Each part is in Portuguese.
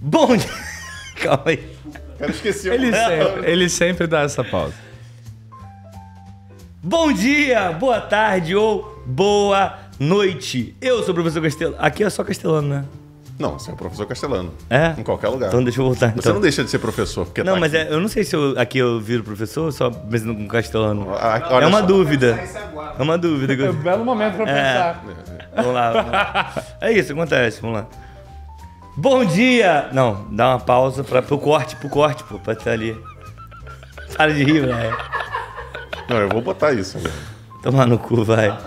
Bom dia. Calma aí. Cara, esqueci. Ele sempre dá essa pausa. Bom dia, boa tarde ou boa noite. Eu sou o professor Castelano. Aqui é só Castelano, né? Não, você é o professor Castelano. É? Em qualquer lugar. Então deixa eu voltar. Você Então. não deixa de ser professor, porque Não, tá mas aqui. Eu não sei se aqui eu viro professor, só pensando com Castelano. Olha É uma só. dúvida. É uma dúvida. É um belo momento pra pensar. Vamos lá. É isso, acontece. Vamos lá. Bom dia! Não, dá uma pausa pro corte, pô, pra estar ali. Para de rir, velho. Não, eu vou botar isso agora. Tomar no cu, vai.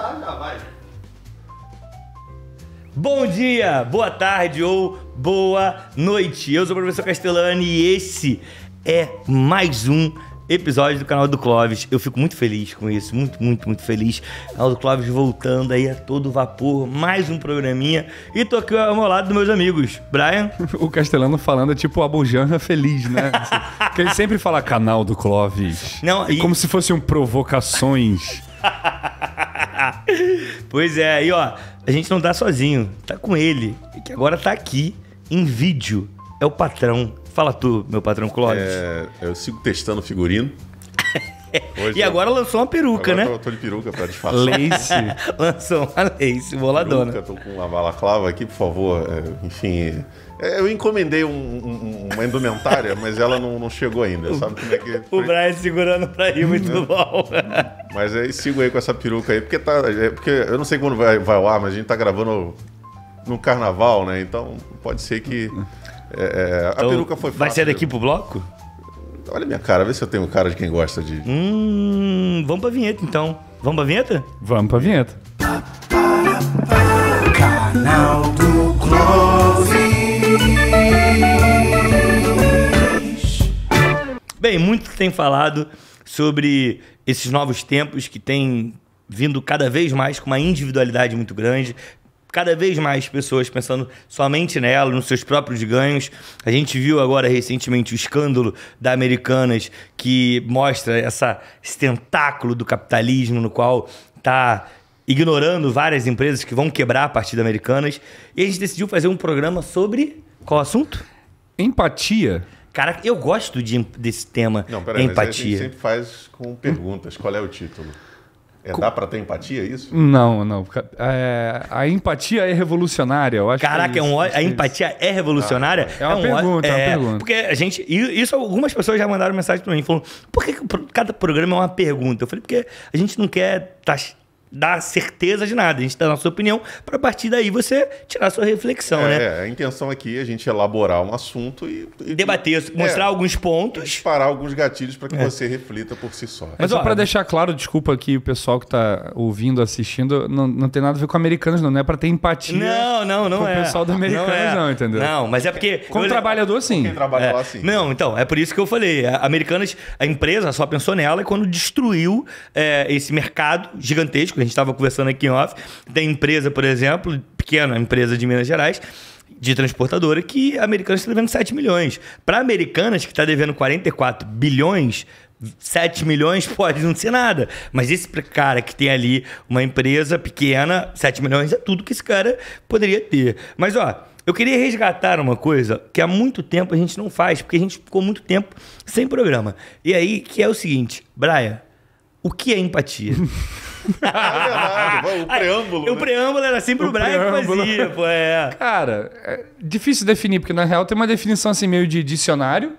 Bom dia, boa tarde ou boa noite. Eu sou o professor Castelano e esse é mais um episódio do canal do Clóvis. Eu fico muito feliz com isso, muito feliz. O canal do Clóvis voltando aí a todo vapor, mais um programinha. E tô aqui ao meu lado dos meus amigos. Brian. O Castelano falando é tipo o Abujanra feliz, né? Porque ele sempre fala canal do Clóvis. Não, e como se fossem provocações. Pois é, aí ó, a gente não tá sozinho, tá com ele, que agora tá aqui em vídeo. É o patrão. Fala tu, meu patrão Clóvis. Eu sigo testando figurino. Hoje E agora lançou uma peruca, agora né? eu tô de peruca pra disfarçar. Lace. Lançou uma lace, boladona. Peruca, tô com uma balaclava aqui, por favor. Enfim, eu encomendei uma indumentária, mas ela não chegou ainda, sabe como é que... O Brian segurando pra rir, muito bom. Mas aí sigo aí com essa peruca aí, porque eu não sei quando vai ao ar, mas a gente tá gravando no carnaval, né? Então pode ser que a peruca foi fácil. Vai ser daqui pro bloco? Olha a minha cara, vê se eu tenho cara de quem gosta de... Vamos pra vinheta então. Vamos pra vinheta? Vamos pra vinheta. Canal do Clóvis. Bem, muito tem falado sobre esses novos tempos que têm vindo cada vez mais com uma individualidade muito grande, cada vez mais pessoas pensando somente nela, nos seus próprios ganhos. A gente viu agora recentemente o escândalo da Americanas, que mostra esse tentáculo do capitalismo no qual está ignorando várias empresas que vão quebrar a partir da Americanas. E a gente decidiu fazer um programa sobre... Qual assunto? Empatia. Cara, eu gosto desse tema, Não, peraí, mas a gente empatia. sempre faz com perguntas. Qual é o título? Dá pra ter empatia, é isso? Não. A empatia é revolucionária, eu acho. Caraca, que é isso, a empatia é revolucionária? É uma pergunta, é uma pergunta. Porque a gente... Isso algumas pessoas já mandaram mensagem pra mim, falando, por que cada programa é uma pergunta? Eu falei, porque a gente não quer dar certeza de nada. A gente dá a nossa opinião para a partir daí você tirar a sua reflexão, né? A intenção aqui é a gente elaborar um assunto e debater, mostrar alguns pontos. Disparar alguns gatilhos para que você reflita por si só. Mas só para deixar claro, desculpa aqui o pessoal que tá ouvindo, assistindo, não tem nada a ver com Americanas, não é para ter empatia. Não com é. o pessoal da Americanas, não, entendeu? Não, mas é porque... Como trabalhador, sim. Quem trabalha lá, sim. Não, então, é por isso que eu falei. A Americanas, a empresa só pensou nela quando destruiu esse mercado gigantesco. A gente estava conversando aqui em off. Tem empresa, por exemplo, pequena empresa de Minas Gerais, de transportadora, que a Americanas está devendo 7 milhões. Para a Americanas, que está devendo 44 bilhões, 7 milhões pode não ser nada. Mas esse cara que tem ali uma empresa pequena, 7 milhões é tudo que esse cara poderia ter. Mas, ó, eu queria resgatar uma coisa que há muito tempo a gente não faz, porque a gente ficou muito tempo sem programa. E aí, que é o seguinte, Brian, o que é empatia? É verdade, o preâmbulo. O preâmbulo era sempre o Brian que fazia, pô. Cara, é difícil definir, porque na real tem uma definição assim meio de dicionário,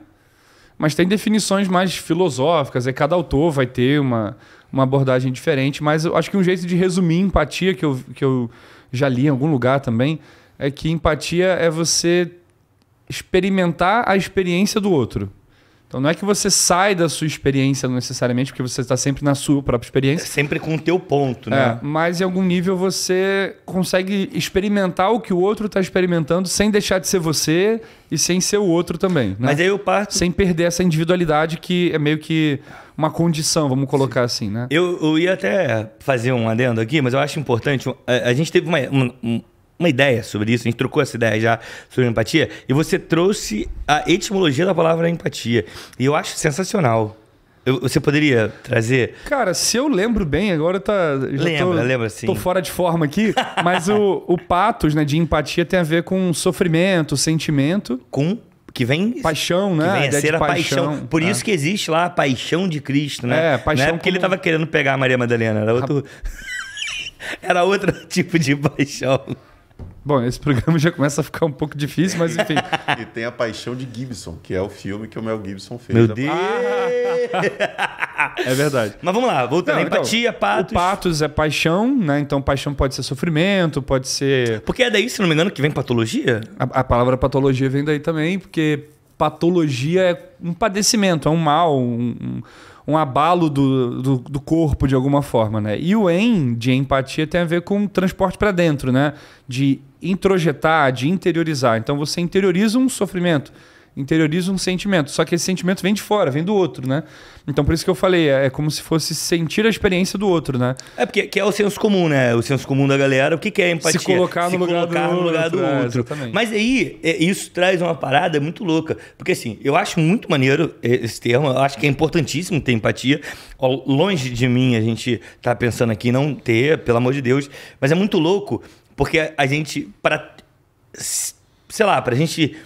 mas tem definições mais filosóficas, e cada autor vai ter uma abordagem diferente, mas eu acho que um jeito de resumir empatia, que eu já li em algum lugar também, é que empatia é você experimentar a experiência do outro. Então não é que você sai da sua experiência necessariamente, porque você está sempre na sua própria experiência. Sempre com o teu ponto, né? Mas em algum nível você consegue experimentar o que o outro está experimentando sem deixar de ser você e sem ser o outro também. Né? Mas aí eu parto... Sem perder essa individualidade que é meio que uma condição, vamos colocar assim, né? Eu ia até fazer um adendo aqui, mas eu acho importante... A gente teve uma ideia sobre isso, a gente trocou essa ideia já sobre empatia, e você trouxe a etimologia da palavra empatia. E eu acho sensacional. Você poderia trazer? Cara, se eu lembro bem, agora Lembra sim. Tô fora de forma aqui, mas o patos, né, de empatia tem a ver com sofrimento, sentimento. Que vem... Paixão, né? Que vem a ser de a paixão. Por isso que existe lá a paixão de Cristo, né? Paixão. Não é porque ele tava querendo pegar a Maria Madalena, era outro... era outro tipo de paixão. Bom, esse programa já começa a ficar um pouco difícil, mas enfim. E tem a Paixão de Gibson, que é o filme que o Mel Gibson fez. Meu Deus! É verdade. Mas vamos lá, voltando. Empatia, patos. O patos é paixão, né? Então paixão pode ser sofrimento, pode ser... Porque é daí, se não me engano, que vem patologia? A palavra patologia vem daí também, porque patologia é um padecimento, é um mal, um abalo do corpo de alguma forma, né? E o de empatia tem a ver com transporte para dentro, né? De introjetar, de interiorizar. Então você interioriza um sofrimento, interioriza um sentimento, só que esse sentimento vem de fora, vem do outro, né? Então por isso que eu falei, é como se fosse sentir a experiência do outro, né? É porque que é o senso comum, né? O senso comum da galera. O que é empatia? Se colocar no lugar do outro. Exatamente. Mas aí, isso traz uma parada muito louca. Porque assim, eu acho muito maneiro esse termo, eu acho que é importantíssimo ter empatia. Longe de mim a gente tá pensando aqui não ter, pelo amor de Deus, mas é muito louco, porque a gente, pra gente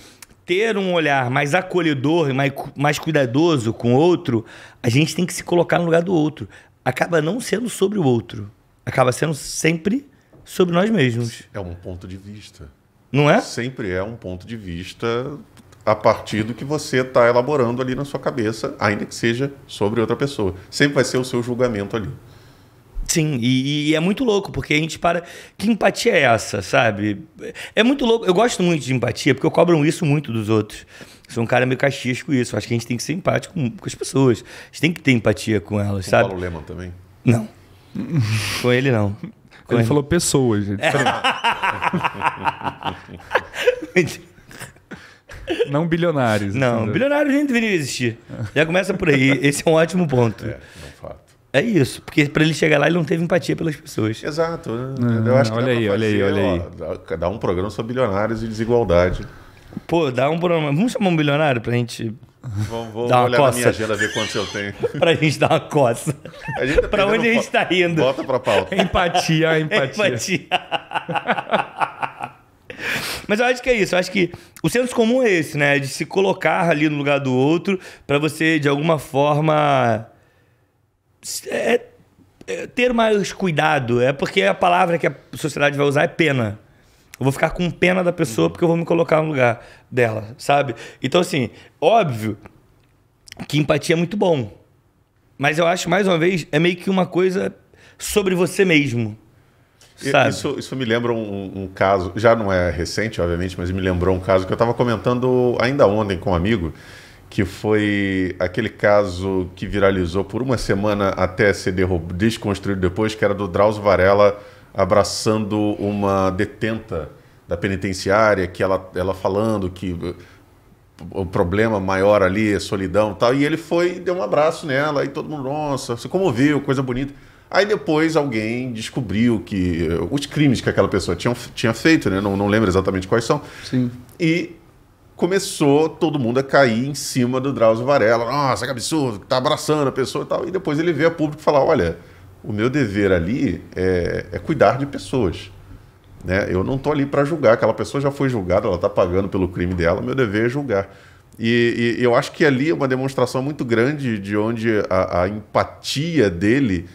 ter um olhar mais acolhedor e mais cuidadoso com o outro, a gente tem que se colocar no lugar do outro. Acaba não sendo sobre o outro. Acaba sendo sempre sobre nós mesmos. É um ponto de vista. Não é? Sempre é um ponto de vista a partir do que você está elaborando ali na sua cabeça, ainda que seja sobre outra pessoa. Sempre vai ser o seu julgamento ali. Sim, e é muito louco, porque a gente para... Que empatia é essa, sabe? É muito louco. Eu gosto muito de empatia, porque eu cobro isso muito dos outros. Sou um cara meio caxias com isso. Acho que a gente tem que ser empático com as pessoas. A gente tem que ter empatia com elas, com sabe? Paulo Leman também? Não. Com ele, não. Ele falou pessoas, gente. Não bilionários. Não, entendeu? bilionários nem deveriam existir. Já começa por aí. Esse é um ótimo ponto. É um fato. É isso, porque para ele chegar lá ele não teve empatia pelas pessoas. Exato. Eu acho que olha aí. Dá um programa sobre bilionários e desigualdade. Pô, dá um programa. Vamos chamar um bilionário pra gente Vou dar uma olhar coça. na minha agenda ver quantos eu tenho. Pra gente dar uma coça. Pra onde a gente tá indo? Bota pra pauta. Empatia. Mas eu acho que é isso. Eu acho que o senso comum é esse, né? De se colocar ali no lugar do outro pra você, de alguma forma... ter mais cuidado. É porque a palavra que a sociedade vai usar é pena. Eu vou ficar com pena da pessoa porque eu vou me colocar no lugar dela, sabe? Então, assim, óbvio que empatia é muito bom. Mas eu acho, mais uma vez, é meio que uma coisa sobre você mesmo. Sabe? Isso me lembra um caso, já não é recente, obviamente, mas me lembrou um caso que eu estava comentando ainda ontem com um amigo, que foi aquele caso que viralizou por uma semana até ser desconstruído depois, que era do Drauzio Varela abraçando uma detenta da penitenciária, que ela falando que o problema maior ali é solidão e tal, e ele foi e deu um abraço nela, e todo mundo, nossa, se comoveu, coisa bonita. Aí depois alguém descobriu que os crimes que aquela pessoa tinha feito, né? Não lembro exatamente quais são. Sim. E começou todo mundo a cair em cima do Drauzio Varela. Nossa, que absurdo, tá abraçando a pessoa e tal. E depois ele veio a público falar, olha, o meu dever ali é cuidar de pessoas. Né? Eu não estou ali para julgar, aquela pessoa já foi julgada, ela está pagando pelo crime dela, meu dever é julgar. E eu acho que ali é uma demonstração muito grande de onde a empatia dele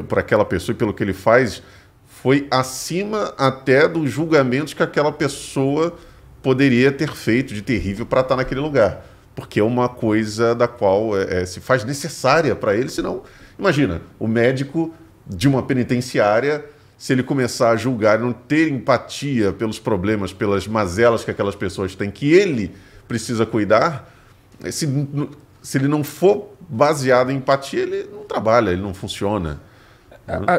por aquela pessoa e pelo que ele faz foi acima até dos julgamentos que aquela pessoa poderia ter feito de terrível para estar naquele lugar. Porque é uma coisa da qual se faz necessária para ele, senão, imagina, o médico de uma penitenciária, se ele começar a julgar e não ter empatia pelos problemas, pelas mazelas que aquelas pessoas têm, que ele precisa cuidar, se ele não for baseado em empatia, ele não trabalha, ele não funciona.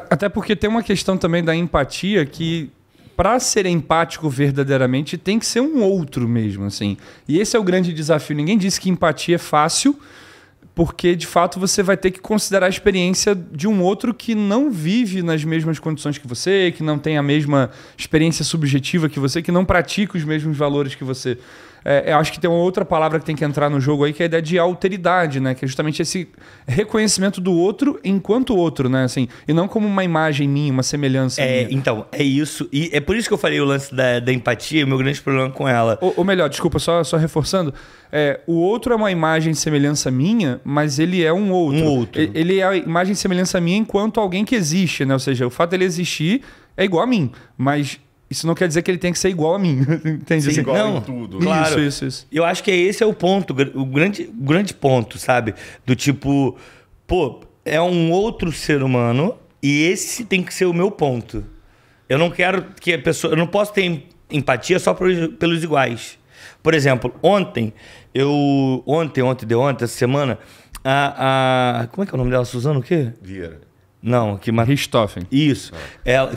Até porque tem uma questão também da empatia que, para ser empático verdadeiramente, tem que ser um outro mesmo, assim. E esse é o grande desafio. Ninguém disse que empatia é fácil, porque de fato você vai ter que considerar a experiência de um outro que não vive nas mesmas condições que você, que não tem a mesma experiência subjetiva que você, que não pratica os mesmos valores que você. Eu acho que tem uma outra palavra que tem que entrar no jogo aí, que é a ideia de alteridade, né? Que é justamente esse reconhecimento do outro enquanto outro, né? Assim, e não como uma imagem minha, uma semelhança minha. Então, é isso. E é por isso que eu falei o lance da empatia, o meu grande problema com ela. Ou melhor, desculpa, só reforçando. O outro é uma imagem e semelhança minha, mas ele é um outro. Um outro. Ele é a imagem e semelhança minha enquanto alguém que existe, né? Ou seja, o fato dele existir é igual a mim, mas isso não quer dizer que ele tem que ser igual a mim. Entende? Sim, igual não, em tudo. Claro. Isso. Eu acho que esse é o ponto, o grande ponto, sabe? Do tipo, pô, é um outro ser humano e esse tem que ser o meu ponto. Eu não quero que a pessoa... Eu não posso ter empatia só pelos iguais. Por exemplo, ontem, essa semana, como é que é o nome dela? Suzana o quê? Vieira. Não, que... Richthofen. Isso. Ela...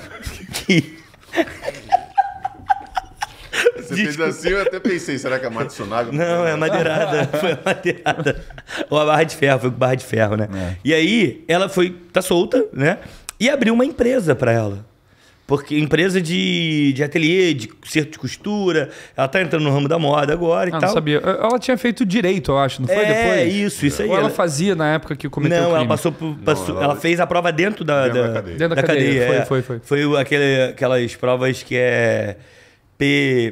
Você fez assim, eu até pensei, será que é a Matsunaga? Não, é madeirada. Foi a madeirada. Ou a barra de ferro, foi com barra de ferro, né? E aí, ela tá solta, né? E abriu uma empresa pra ela. Porque empresa de ateliê, de certo de costura. Ela tá entrando no ramo da moda agora e tal. Não sabia. Ela tinha feito direito, eu acho, não foi? Depois? Isso aí. Ou ela fazia na época que cometeu o crime? Não, ela passou por... ela fez a prova dentro da cadeia. Foi. Foi aquelas provas que é...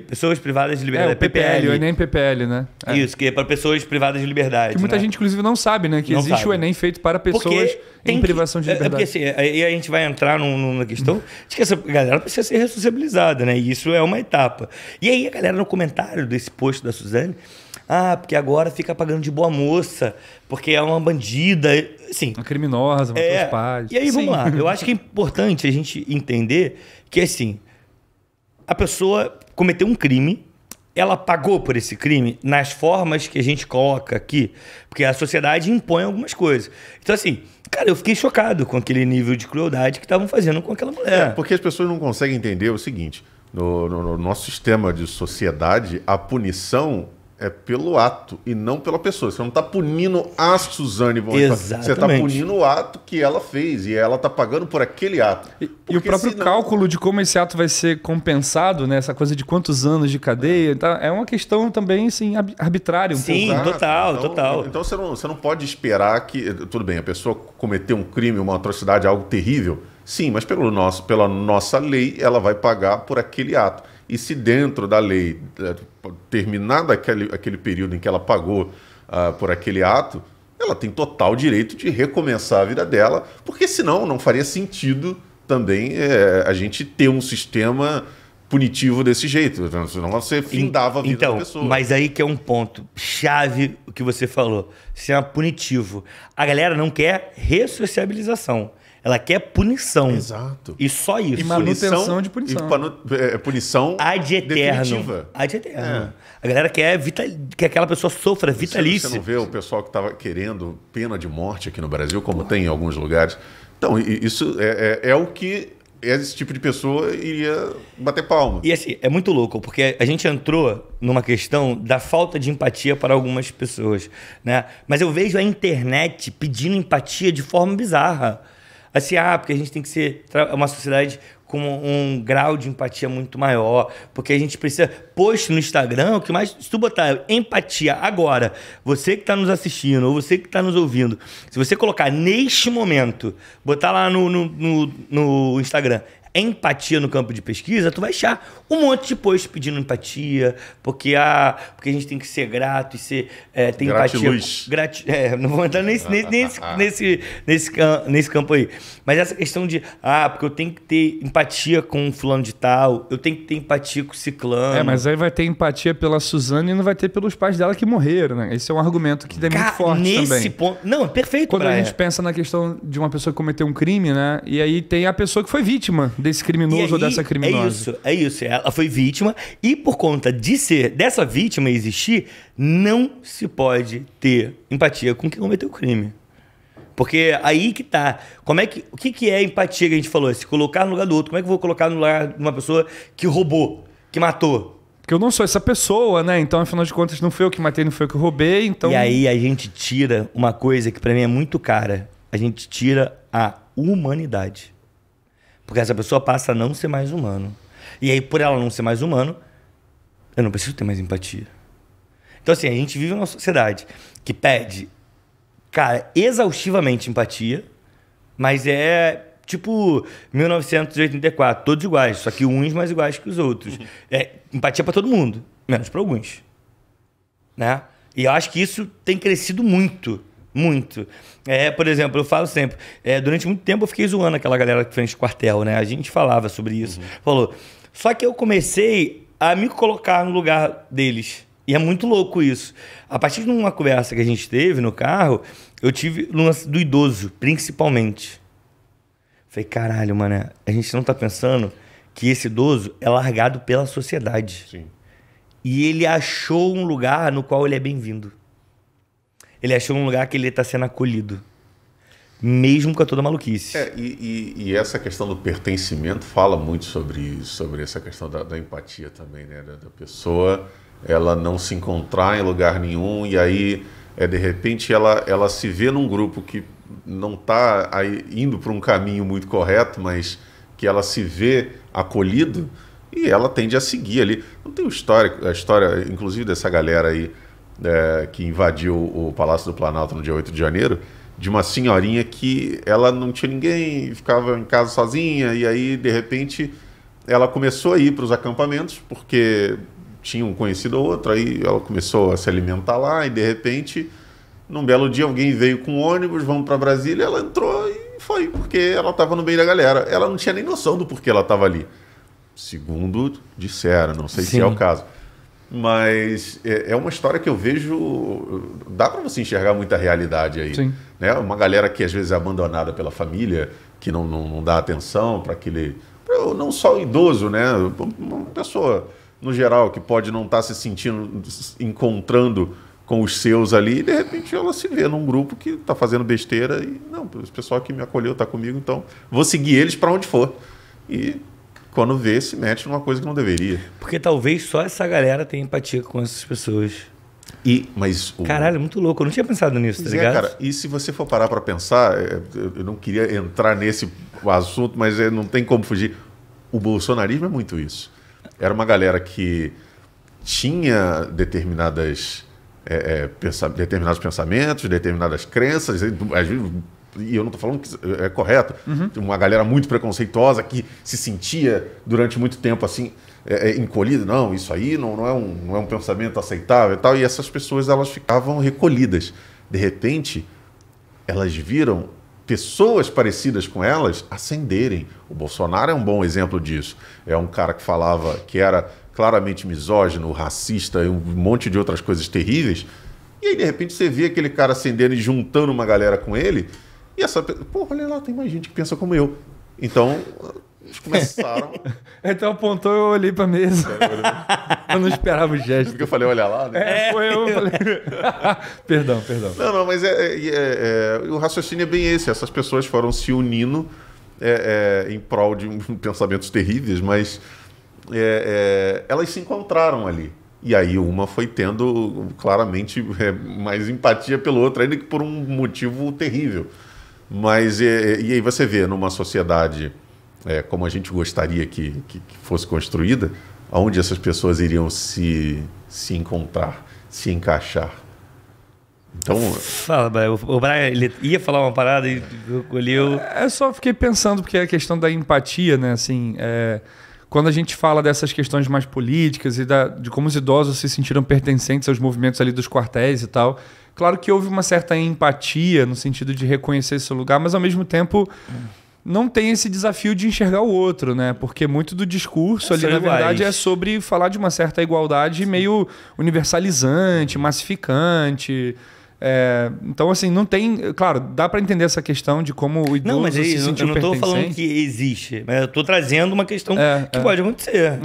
Pessoas privadas de liberdade. O PPL, o Enem PPL, né? Isso, que é para pessoas privadas de liberdade. Que muita gente, inclusive, não sabe, né? Que Não existe sabe. o Enem feito para pessoas em privação de liberdade. Porque assim, aí a gente vai entrar numa questão de que essa galera precisa ser responsabilizada, né? E isso é uma etapa. E aí a galera no comentário desse post da Suzane, porque agora fica pagando de boa moça, porque é uma bandida, assim... Uma criminosa, matou os pais. E aí, vamos lá. Eu acho que é importante a gente entender que, assim... A pessoa cometeu um crime, ela pagou por esse crime nas formas que a gente coloca aqui, porque a sociedade impõe algumas coisas. Então, assim, cara, eu fiquei chocado com aquele nível de crueldade que estavam fazendo com aquela mulher. Porque as pessoas não conseguem entender o seguinte, no nosso sistema de sociedade, a punição é pelo ato e não pela pessoa. Você não está punindo a Suzane von Richthofen. Você está punindo o ato que ela fez e ela está pagando por aquele ato. E o próprio cálculo de como esse ato vai ser compensado, né? Essa coisa de quantos anos de cadeia, é uma questão também assim, arbitrária. Sim, total. Então você não pode esperar que... Tudo bem, a pessoa cometeu um crime, uma atrocidade, algo terrível. Sim, mas pela nossa lei, ela vai pagar por aquele ato. E se dentro da lei, terminado aquele período em que ela pagou por aquele ato, ela tem total direito de recomeçar a vida dela, porque senão não faria sentido também a gente ter um sistema punitivo desse jeito, senão você findava a vida da pessoa. Mas aí que é um ponto chave o que você falou, sistema punitivo. A galera não quer ressociabilização. Ela quer punição. Exato. E só isso. E manutenção de punição. Punição ad eterno. Definitiva. Ad eterno. A galera quer que aquela pessoa sofra vitalício. Você não vê o pessoal que estava querendo pena de morte aqui no Brasil, como tem em alguns lugares. Então, isso é o que esse tipo de pessoa iria bater palma. E assim, é muito louco, porque a gente entrou numa questão da falta de empatia para algumas pessoas, né? Mas eu vejo a internet pedindo empatia de forma bizarra. Assim, porque a gente tem que ser uma sociedade com um grau de empatia muito maior, porque a gente precisa... Post no Instagram, o que mais... Se tu botar empatia agora, você que está nos assistindo, ou você que está nos ouvindo, se você colocar neste momento, botar lá no Instagram, empatia no campo de pesquisa, tu vai achar um monte de post pedindo empatia, porque a gente tem que ser grato e ser... tem Gratiluz. empatia. Não vou entrar nesse campo aí. Mas essa questão de... porque eu tenho que ter empatia com fulano de tal, eu tenho que ter empatia com ciclano. Mas aí vai ter empatia pela Suzane e não vai ter pelos pais dela que morreram, né? Esse é um argumento que é muito forte nesse também. Ponto... Não, perfeito, Quando a gente pensa na questão de uma pessoa que cometeu um crime, né? E aí tem a pessoa que foi vítima desse criminoso ou dessa criminosa. É isso. Ela foi vítima e por conta dessa vítima existir, não se pode ter empatia com quem cometeu o crime. Porque aí que tá. O que é empatia que a gente falou? Se colocar no lugar do outro. Como é que eu vou colocar no lugar de uma pessoa que roubou, que matou? Porque eu não sou essa pessoa, né? Então, afinal de contas, não foi eu que matei, não foi eu que roubei, então... E aí a gente tira uma coisa que pra mim é muito cara. A gente tira a humanidade. Porque essa pessoa passa a não ser mais humano. E aí, por ela não ser mais humano, eu não preciso ter mais empatia. Então, assim, a gente vive numa sociedade que pede, cara, exaustivamente empatia, mas é... Tipo 1984, todos iguais, só que uns mais iguais que os outros. É empatia para todo mundo, menos para alguns. Né? E eu acho que isso tem crescido muito, muito. Por exemplo, eu falo sempre, durante muito tempo eu fiquei zoando aquela galera que frente ao quartel, né? A gente falava sobre isso. Falou. Só que eu comecei a me colocar no lugar deles. E é muito louco isso. A partir de uma conversa que a gente teve no carro, eu tive no lance do idoso, principalmente. Falei, caralho, mano, a gente não tá pensando que esse idoso é largado pela sociedade. Sim. E ele achou um lugar no qual ele é bem-vindo. Ele achou um lugar que ele tá sendo acolhido. Mesmo com toda a maluquice. E essa questão do pertencimento fala muito sobre essa questão da empatia também, né? Da pessoa, ela não se encontrar em lugar nenhum e aí, de repente, ela se vê num grupo que não está indo para um caminho muito correto, mas que ela se vê acolhido e ela tende a seguir ali. Não tem a história, inclusive, dessa galera aí que invadiu o Palácio do Planalto no dia 8 de janeiro, de uma senhorinha que ela não tinha ninguém, ficava em casa sozinha, e aí, de repente, ela começou a ir para os acampamentos, porque tinha um conhecido ou outro, aí ela começou a se alimentar lá, e de repente... Num belo dia alguém veio com ônibus, vamos para Brasília, ela entrou e foi, porque ela estava no meio da galera. Ela não tinha nem noção do porquê ela estava ali. Segundo disseram, não sei se é o caso. Mas é uma história que eu vejo... Dá para você enxergar muita realidade aí. Sim. Né? Uma galera que às vezes é abandonada pela família, que não dá atenção para aquele... Não só o idoso, né? Uma pessoa, no geral, que pode não estar se sentindo, encontrando... com os seus ali, e de repente ela se vê num grupo que está fazendo besteira e, não, o pessoal que me acolheu está comigo, então vou seguir eles para onde for. E quando vê, se mete numa coisa que não deveria. Porque talvez só essa galera tenha empatia com essas pessoas. Caralho, é muito louco. Eu não tinha pensado nisso, tá ligado? Cara, e se você for parar para pensar, eu não queria entrar nesse assunto, mas não tem como fugir. O bolsonarismo é muito isso. Era uma galera que tinha determinados pensamentos, determinadas crenças, e eu não estou falando que é correto, uma galera muito preconceituosa que se sentia durante muito tempo assim, encolhida, não, isso aí não é um pensamento aceitável e tal, e essas pessoas elas ficavam recolhidas. De repente, elas viram pessoas parecidas com elas ascenderem. O Bolsonaro é um bom exemplo disso. É um cara que falava que era claramente misógino, racista e um monte de outras coisas terríveis. E aí, de repente, você vê aquele cara acendendo e juntando uma galera com ele. E essa... Pô, olha lá, tem mais gente que pensa como eu. Então, eles começaram... Então apontou, eu olhei pra mesa. Eu não esperava o gesto. Porque eu falei, olha lá, né? Foi eu falei... Perdão. Não, mas o raciocínio é bem esse. Essas pessoas foram se unindo em prol de pensamentos terríveis, mas... elas se encontraram ali. E aí uma foi tendo claramente mais empatia pelo outro, ainda que por um motivo terrível. Mas e aí você vê numa sociedade como a gente gostaria que fosse construída, onde essas pessoas iriam se encontrar, se encaixar. Então... Fala, Brian. O Brian, ele ia falar uma parada e colheu... Eu só fiquei pensando, porque a questão da empatia, né, assim... Quando a gente fala dessas questões mais políticas e de como os idosos se sentiram pertencentes aos movimentos ali dos quartéis e tal, claro que houve uma certa empatia no sentido de reconhecer esse lugar, mas ao mesmo tempo não tem esse desafio de enxergar o outro, né? Porque muito do discurso ali, na verdade, é sobre falar de uma certa igualdade meio universalizante, massificante... então, assim, não tem... Claro, dá para entender essa questão de como o idoso se sentiu pertencente. Eu não estou falando que existe, mas eu estou trazendo uma questão que pode acontecer.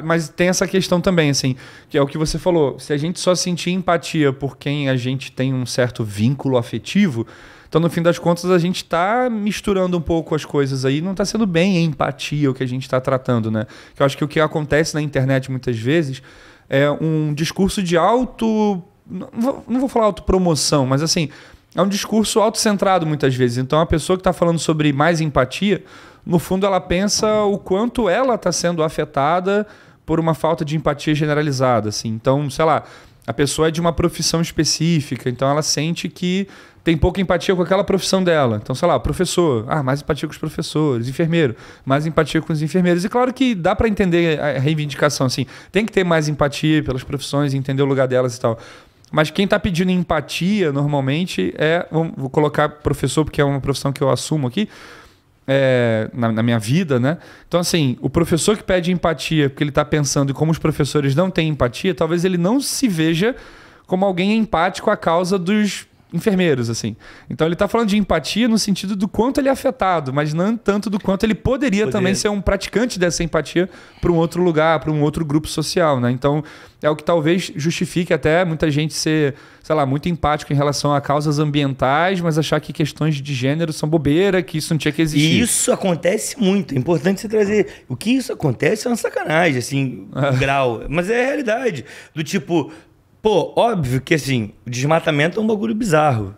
Mas tem essa questão também, assim, que é o que você falou. Se a gente só sentir empatia por quem a gente tem um certo vínculo afetivo, Então, no fim das contas, a gente está misturando um pouco as coisas aí, não está sendo bem a empatia o que a gente está tratando, né? Que eu acho que o que acontece na internet muitas vezes é um discurso de não vou falar autopromoção, mas assim, é um discurso autocentrado muitas vezes. Então, a pessoa que está falando sobre mais empatia, no fundo, ela pensa o quanto ela está sendo afetada por uma falta de empatia generalizada, assim. Então, sei lá, a pessoa é de uma profissão específica, então ela sente que tem pouca empatia com aquela profissão dela. Então, sei lá, professor, mais empatia com os professores, enfermeiro, mais empatia com os enfermeiros. E claro que dá para entender a reivindicação, assim, tem que ter mais empatia pelas profissões, entender o lugar delas e tal. Mas quem está pedindo empatia, normalmente, vou colocar professor, porque é uma profissão que eu assumo aqui, na minha vida, né? Então, assim, o professor que pede empatia porque ele está pensando em como os professores não têm empatia, talvez ele não se veja como alguém empático à causa dos enfermeiros, assim. Então, ele está falando de empatia no sentido do quanto ele é afetado, mas não tanto do quanto ele poderia também ser um praticante dessa empatia para um outro lugar, para um outro grupo social, né? Então, é o que talvez justifique até muita gente ser, sei lá, muito empático em relação a causas ambientais, mas achar que questões de gênero são bobeira, que isso não tinha que existir. E isso acontece muito. É importante você trazer. O que isso acontece é uma sacanagem, assim, grau. Mas é a realidade. Do tipo, pô, óbvio que, assim, o desmatamento é um bagulho bizarro.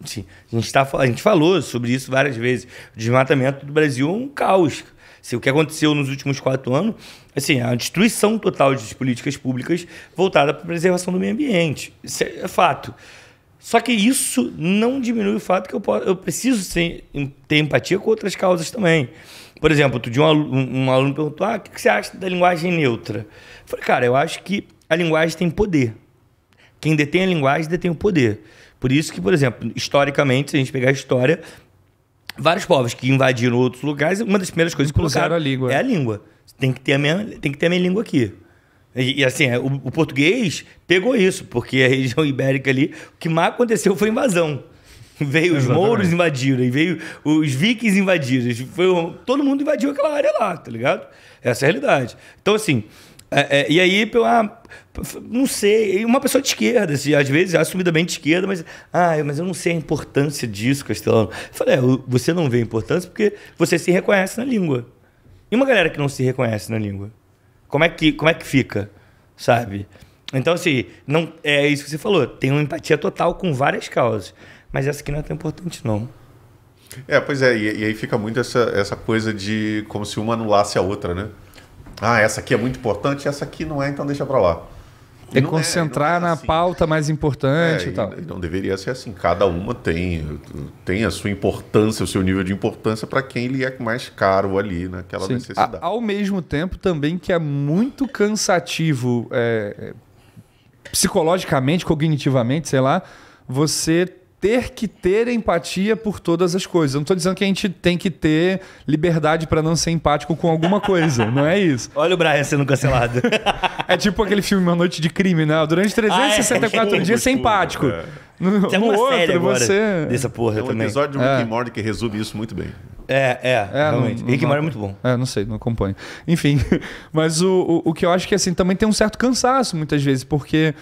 Assim, a gente falou sobre isso várias vezes. O desmatamento do Brasil é um caos. Assim, o que aconteceu nos últimos 4 anos, assim, a destruição total de políticas públicas voltada para a preservação do meio ambiente. Isso é fato. Só que isso não diminui o fato que eu preciso ter empatia com outras causas também. Por exemplo, outro dia um aluno perguntou, o que você acha da linguagem neutra? Eu falei, cara, eu acho que a linguagem tem poder. Quem detém a linguagem detém o poder. Por isso que, por exemplo, historicamente, se a gente pegar a história, vários povos que invadiram outros lugares, uma das primeiras coisas que colocaram a língua. É a língua. Tem que ter a minha língua aqui. E assim, o português pegou isso, porque a região ibérica ali, o que mais aconteceu foi invasão. Veio os mouros invadiram, e veio os vikings invadiram. Todo mundo invadiu aquela área lá, tá ligado? Essa é a realidade. Então, assim, e aí, não sei, uma pessoa de esquerda, assim, às vezes, assumidamente de esquerda, mas eu não sei a importância disso, Castelano. Eu falei, você não vê a importância porque você se reconhece na língua. E uma galera que não se reconhece na língua? Como é que fica, sabe? Então, assim, não, é isso que você falou, tem uma empatia total com várias causas, mas essa aqui não é tão importante, não. Pois é, e aí fica muito essa coisa de como se uma anulasse a outra, né? Essa aqui é muito importante, essa aqui não é, então deixa pra lá. É concentrar na pauta mais importante e tal. E não deveria ser assim. Cada uma tem a sua importância, o seu nível de importância para quem lhe é mais caro ali naquela necessidade. Ao mesmo tempo também que é muito cansativo psicologicamente, cognitivamente, sei lá, você ter que ter empatia por todas as coisas. Eu não estou dizendo que a gente tem que ter liberdade para não ser empático com alguma coisa, não é isso. Olha o Brian sendo cancelado. É tipo aquele filme Uma Noite de Crime, né? Durante 364 dias ser empático. Tem uma série agora dessa porra também. Tem um episódio de Rick and Morty que resume isso muito bem. Realmente. Rick and Morty é muito bom. Não sei, não acompanho. Enfim, mas o que eu acho que assim, também tem um certo cansaço muitas vezes, porque...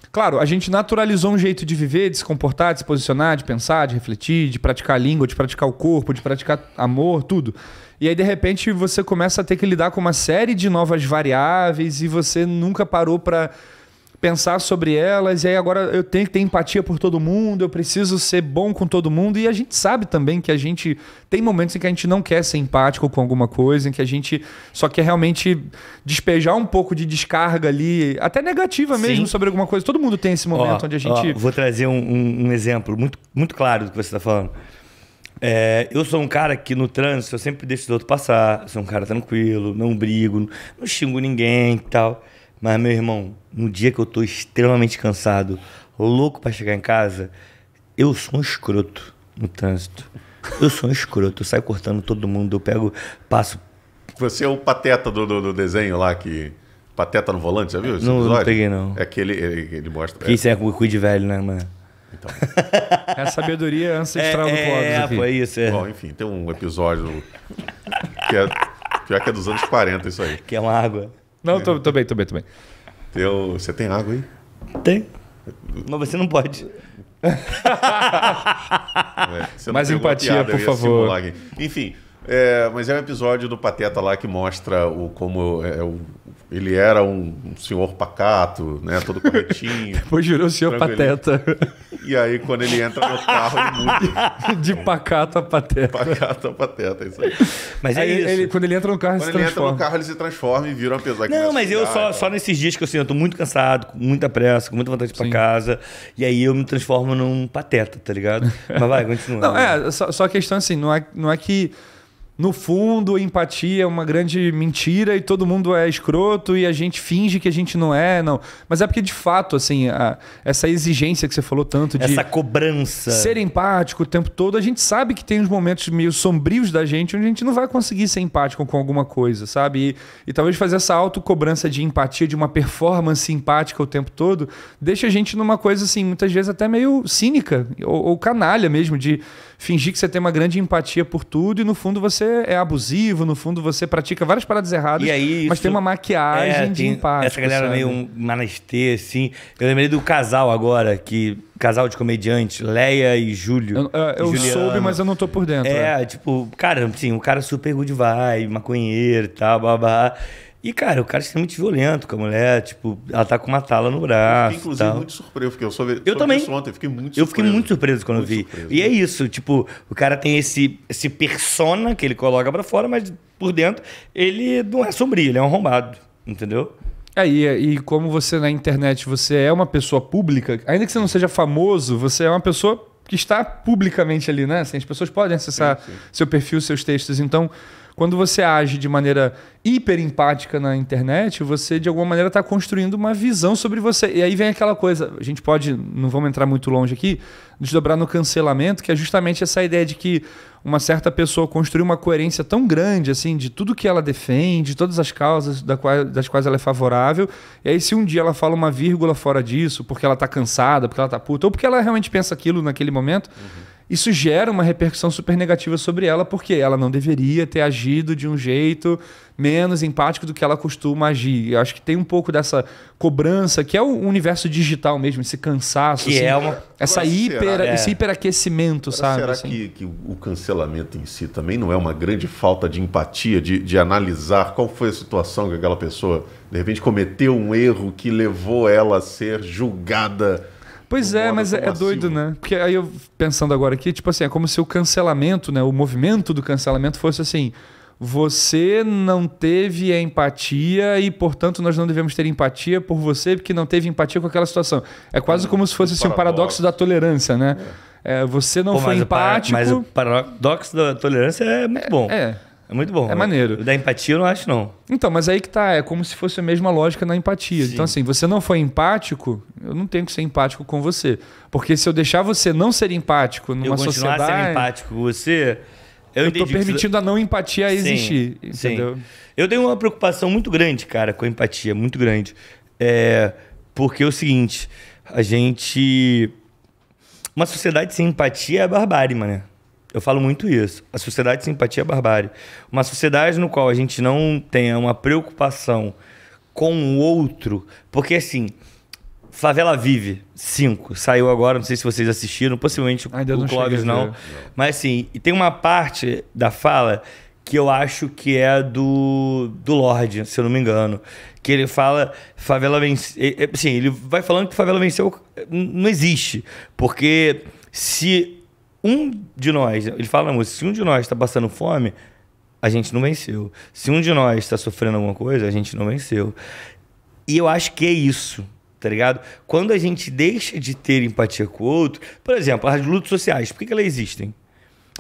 Claro, a gente naturalizou um jeito de viver, de se comportar, de se posicionar, de pensar, de refletir, de praticar a língua, de praticar o corpo, de praticar amor, tudo. E aí, de repente, você começa a ter que lidar com uma série de novas variáveis e você nunca parou para pensar sobre elas. E aí agora eu tenho que ter empatia por todo mundo, eu preciso ser bom com todo mundo. E a gente sabe também que a gente tem momentos em que a gente não quer ser empático com alguma coisa, em que a gente só quer realmente despejar um pouco de descarga ali, até negativa mesmo, sobre alguma coisa. Todo mundo tem esse momento onde a gente... Vou trazer um exemplo muito, muito claro do que você está falando. Eu sou um cara que no trânsito eu sempre deixo os outros passar, eu sou um cara tranquilo, não brigo, não xingo ninguém e tal. Mas, meu irmão, no dia que eu tô extremamente cansado, louco pra chegar em casa, eu sou um escroto no trânsito. Eu sou um escroto, eu saio cortando todo mundo, passo... Você é o Pateta do desenho lá, que... Pateta no volante, já viu esse episódio? Não peguei, não. É que ele mostra... Porque isso é cuide de velho, né, mano? Então. É a sabedoria ancestral do Clóvis aqui. Foi isso, Bom, enfim, tem um episódio pior que é dos anos 40, isso aí. Que é uma água. Não, tô bem. Você tem água aí? Tem. Mas você não pode. Você não Mais pegou a empatia, piada, eu por ia favor. simular aqui. Enfim, mas é um episódio do Pateta lá que mostra como ele era um senhor pacato, né? Todo corretinho. Depois virou o senhor Tranquilo. Pateta. E aí, quando ele entra no carro, ele muda. De pacato a pateta. Pacato a Pateta, isso aí. Mas é Aí, isso. quando ele entra no carro, ele Quando se ele entra no transforma. carro, ele se transforma e vira uma pessoa que Não, começa mas a eu xingar e só tal. nesses dias que assim, eu tô muito cansado, com muita pressa, com muita vontade de ir pra casa. E aí eu me transformo num pateta, tá ligado? Mas vai, continua. Não, só a questão assim, não é que no fundo empatia é uma grande mentira e todo mundo é escroto e a gente finge que a gente não é, não. Mas é porque de fato, assim, essa exigência que você falou tanto de Essa cobrança. ser empático o tempo todo, a gente sabe que tem uns momentos meio sombrios da gente onde a gente não vai conseguir ser empático com alguma coisa, sabe? E talvez fazer essa autocobrança de empatia, de uma performance empática o tempo todo, deixa a gente numa coisa assim, muitas vezes até meio cínica ou canalha mesmo, de fingir que você tem uma grande empatia por tudo e no fundo você é abusivo, no fundo você pratica várias paradas erradas, E aí, mas isso- tem uma maquiagem de tem empático. essa galera sabe? meio manastê, assim. Eu lembrei do casal agora, casal de comediantes, Leia e Júlio. Eu Juliana. soube, mas eu não tô por dentro. Tipo, cara, assim, um cara super good vibe, maconheiro e tal, babá. E, cara, o cara é extremamente violento com a mulher, tipo, ela tá com uma tala no braço. Fiquei, inclusive, tal. muito surpreso. Eu soube também. disso ontem, fiquei muito surpreso. Eu fiquei muito surpreso quando Muito vi. surpreso. E é isso, tipo, o cara tem esse persona que ele coloca pra fora, mas por dentro ele não é sombrio, ele é um arrombado, entendeu? E como você na internet, você é uma pessoa pública, ainda que você não seja famoso, você é uma pessoa que está publicamente ali, né? Assim, as pessoas podem acessar seu perfil, seus textos. Então, quando você age de maneira hiper empática na internet, você de alguma maneira está construindo uma visão sobre você. E aí vem aquela coisa, a gente pode, não vamos entrar muito longe aqui, desdobrar no cancelamento, que é justamente essa ideia de que uma certa pessoa construiu uma coerência tão grande assim de tudo que ela defende, todas as causas das quais ela é favorável, e aí se um dia ela fala uma vírgula fora disso, porque ela está cansada, porque ela está puta, ou porque ela realmente pensa aquilo naquele momento, isso gera uma repercussão super negativa sobre ela, porque ela não deveria ter agido de um jeito menos empático do que ela costuma agir. Eu acho que tem um pouco dessa cobrança, que é o universo digital mesmo, esse cansaço, Que assim, é uma... essa Agora, será? esse hiperaquecimento, sabe? Será assim? que o cancelamento em si também não é uma grande falta de empatia, de analisar qual foi a situação que aquela pessoa, de repente, cometeu um erro que levou ela a ser julgada? Pois de um é, modo mas tão é doido, massivo? né? Porque aí eu pensando agora aqui, tipo assim, é como se o cancelamento, né, o movimento do cancelamento fosse assim: você não teve a empatia e, portanto, nós não devemos ter empatia por você porque não teve empatia com aquela situação. É quase como se fosse assim, um paradoxo da tolerância, né? Você não Pô, foi empático. Mas o paradoxo da tolerância é muito bom. É muito bom. É maneiro. O da empatia eu não acho, não. Então, mas aí que tá, é como se fosse a mesma lógica na empatia. Sim. Então, assim, você não foi empático, eu não tenho que ser empático com você. Porque se eu deixar você não ser empático numa Eu continuar sociedade, sendo empático com você, eu tô entendi que você- permitindo a não empatia a existir, Sim. entendeu? Eu tenho uma preocupação muito grande, cara, com a empatia, muito grande. Porque é o seguinte, a gente... Uma sociedade sem empatia é barbárie, mano. Eu falo muito isso. A sociedade sem empatia é barbárie. Uma sociedade no qual a gente não tenha uma preocupação com o outro, porque assim... Favela Vive 5 saiu agora, não sei se vocês assistiram, possivelmente Ainda o não Clóvis cheguei a não. ver. Mas assim, e tem uma parte da fala que eu acho que é do Lorde, se eu não me engano. Que ele fala, favela venceu. Assim, ele vai falando que favela venceu não existe. Porque se um de nós, ele fala na música, se um de nós está passando fome, a gente não venceu. Se um de nós está sofrendo alguma coisa, a gente não venceu. E eu acho que é isso. Tá ligado? Quando a gente deixa de ter empatia com o outro, por exemplo, as lutas sociais, por que elas existem?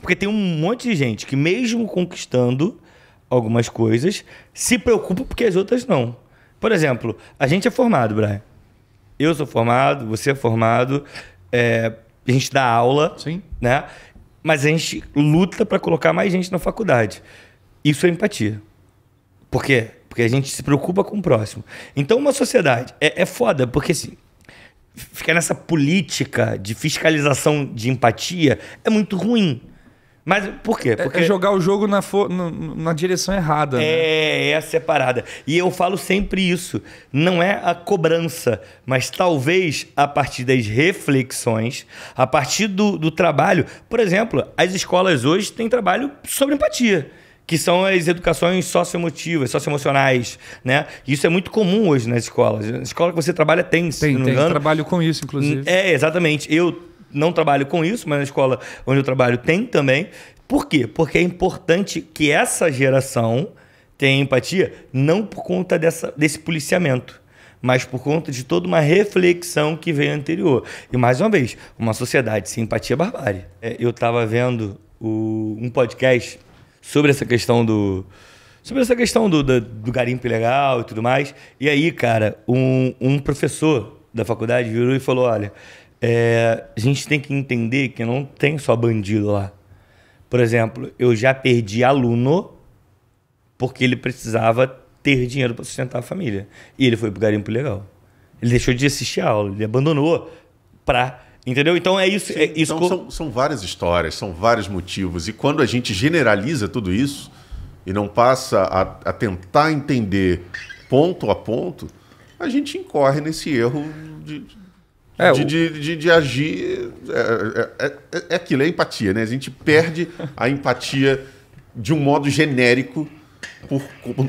Porque tem um monte de gente que, mesmo conquistando algumas coisas, se preocupa porque as outras não. Por exemplo, a gente é formado, Brian. Eu sou formado, você é formado, a gente dá aula, Sim. né? Mas a gente luta para colocar mais gente na faculdade. Isso é empatia. Por quê? Porque a gente se preocupa com o próximo. Então, uma sociedade é foda, porque assim, ficar nessa política de fiscalização de empatia é muito ruim. Mas por quê? É jogar o jogo na direção errada. É, essa é a parada. E eu falo sempre isso. Não é a cobrança, mas talvez a partir das reflexões, a partir do trabalho. Por exemplo, as escolas hoje têm trabalho sobre empatia, que são as educações socioemotivas, socioemocionais, né? Isso é muito comum hoje nas escolas. Na escola que você trabalha tem, se não me engano. Trabalho com isso, inclusive. Exatamente. Eu não trabalho com isso, mas na escola onde eu trabalho tem também. Por quê? Porque é importante que essa geração tenha empatia, não por conta desse policiamento, mas por conta de toda uma reflexão que veio anterior. E, mais uma vez, uma sociedade sem empatia é barbárie. Eu estava vendo um podcast sobre essa questão do garimpo ilegal e tudo mais. E aí, cara, um professor da faculdade virou e falou, olha, a gente tem que entender que não tem só bandido lá. Por exemplo, eu já perdi aluno porque ele precisava ter dinheiro para sustentar a família. E ele foi pro garimpo ilegal. Ele deixou de assistir a aula, ele abandonou para... Entendeu? Então é isso. Sim, então são várias histórias, são vários motivos. E quando a gente generaliza tudo isso e não passa a tentar entender ponto a ponto, a gente incorre nesse erro de agir. É aquilo, é empatia, né? A gente perde a empatia de um modo genérico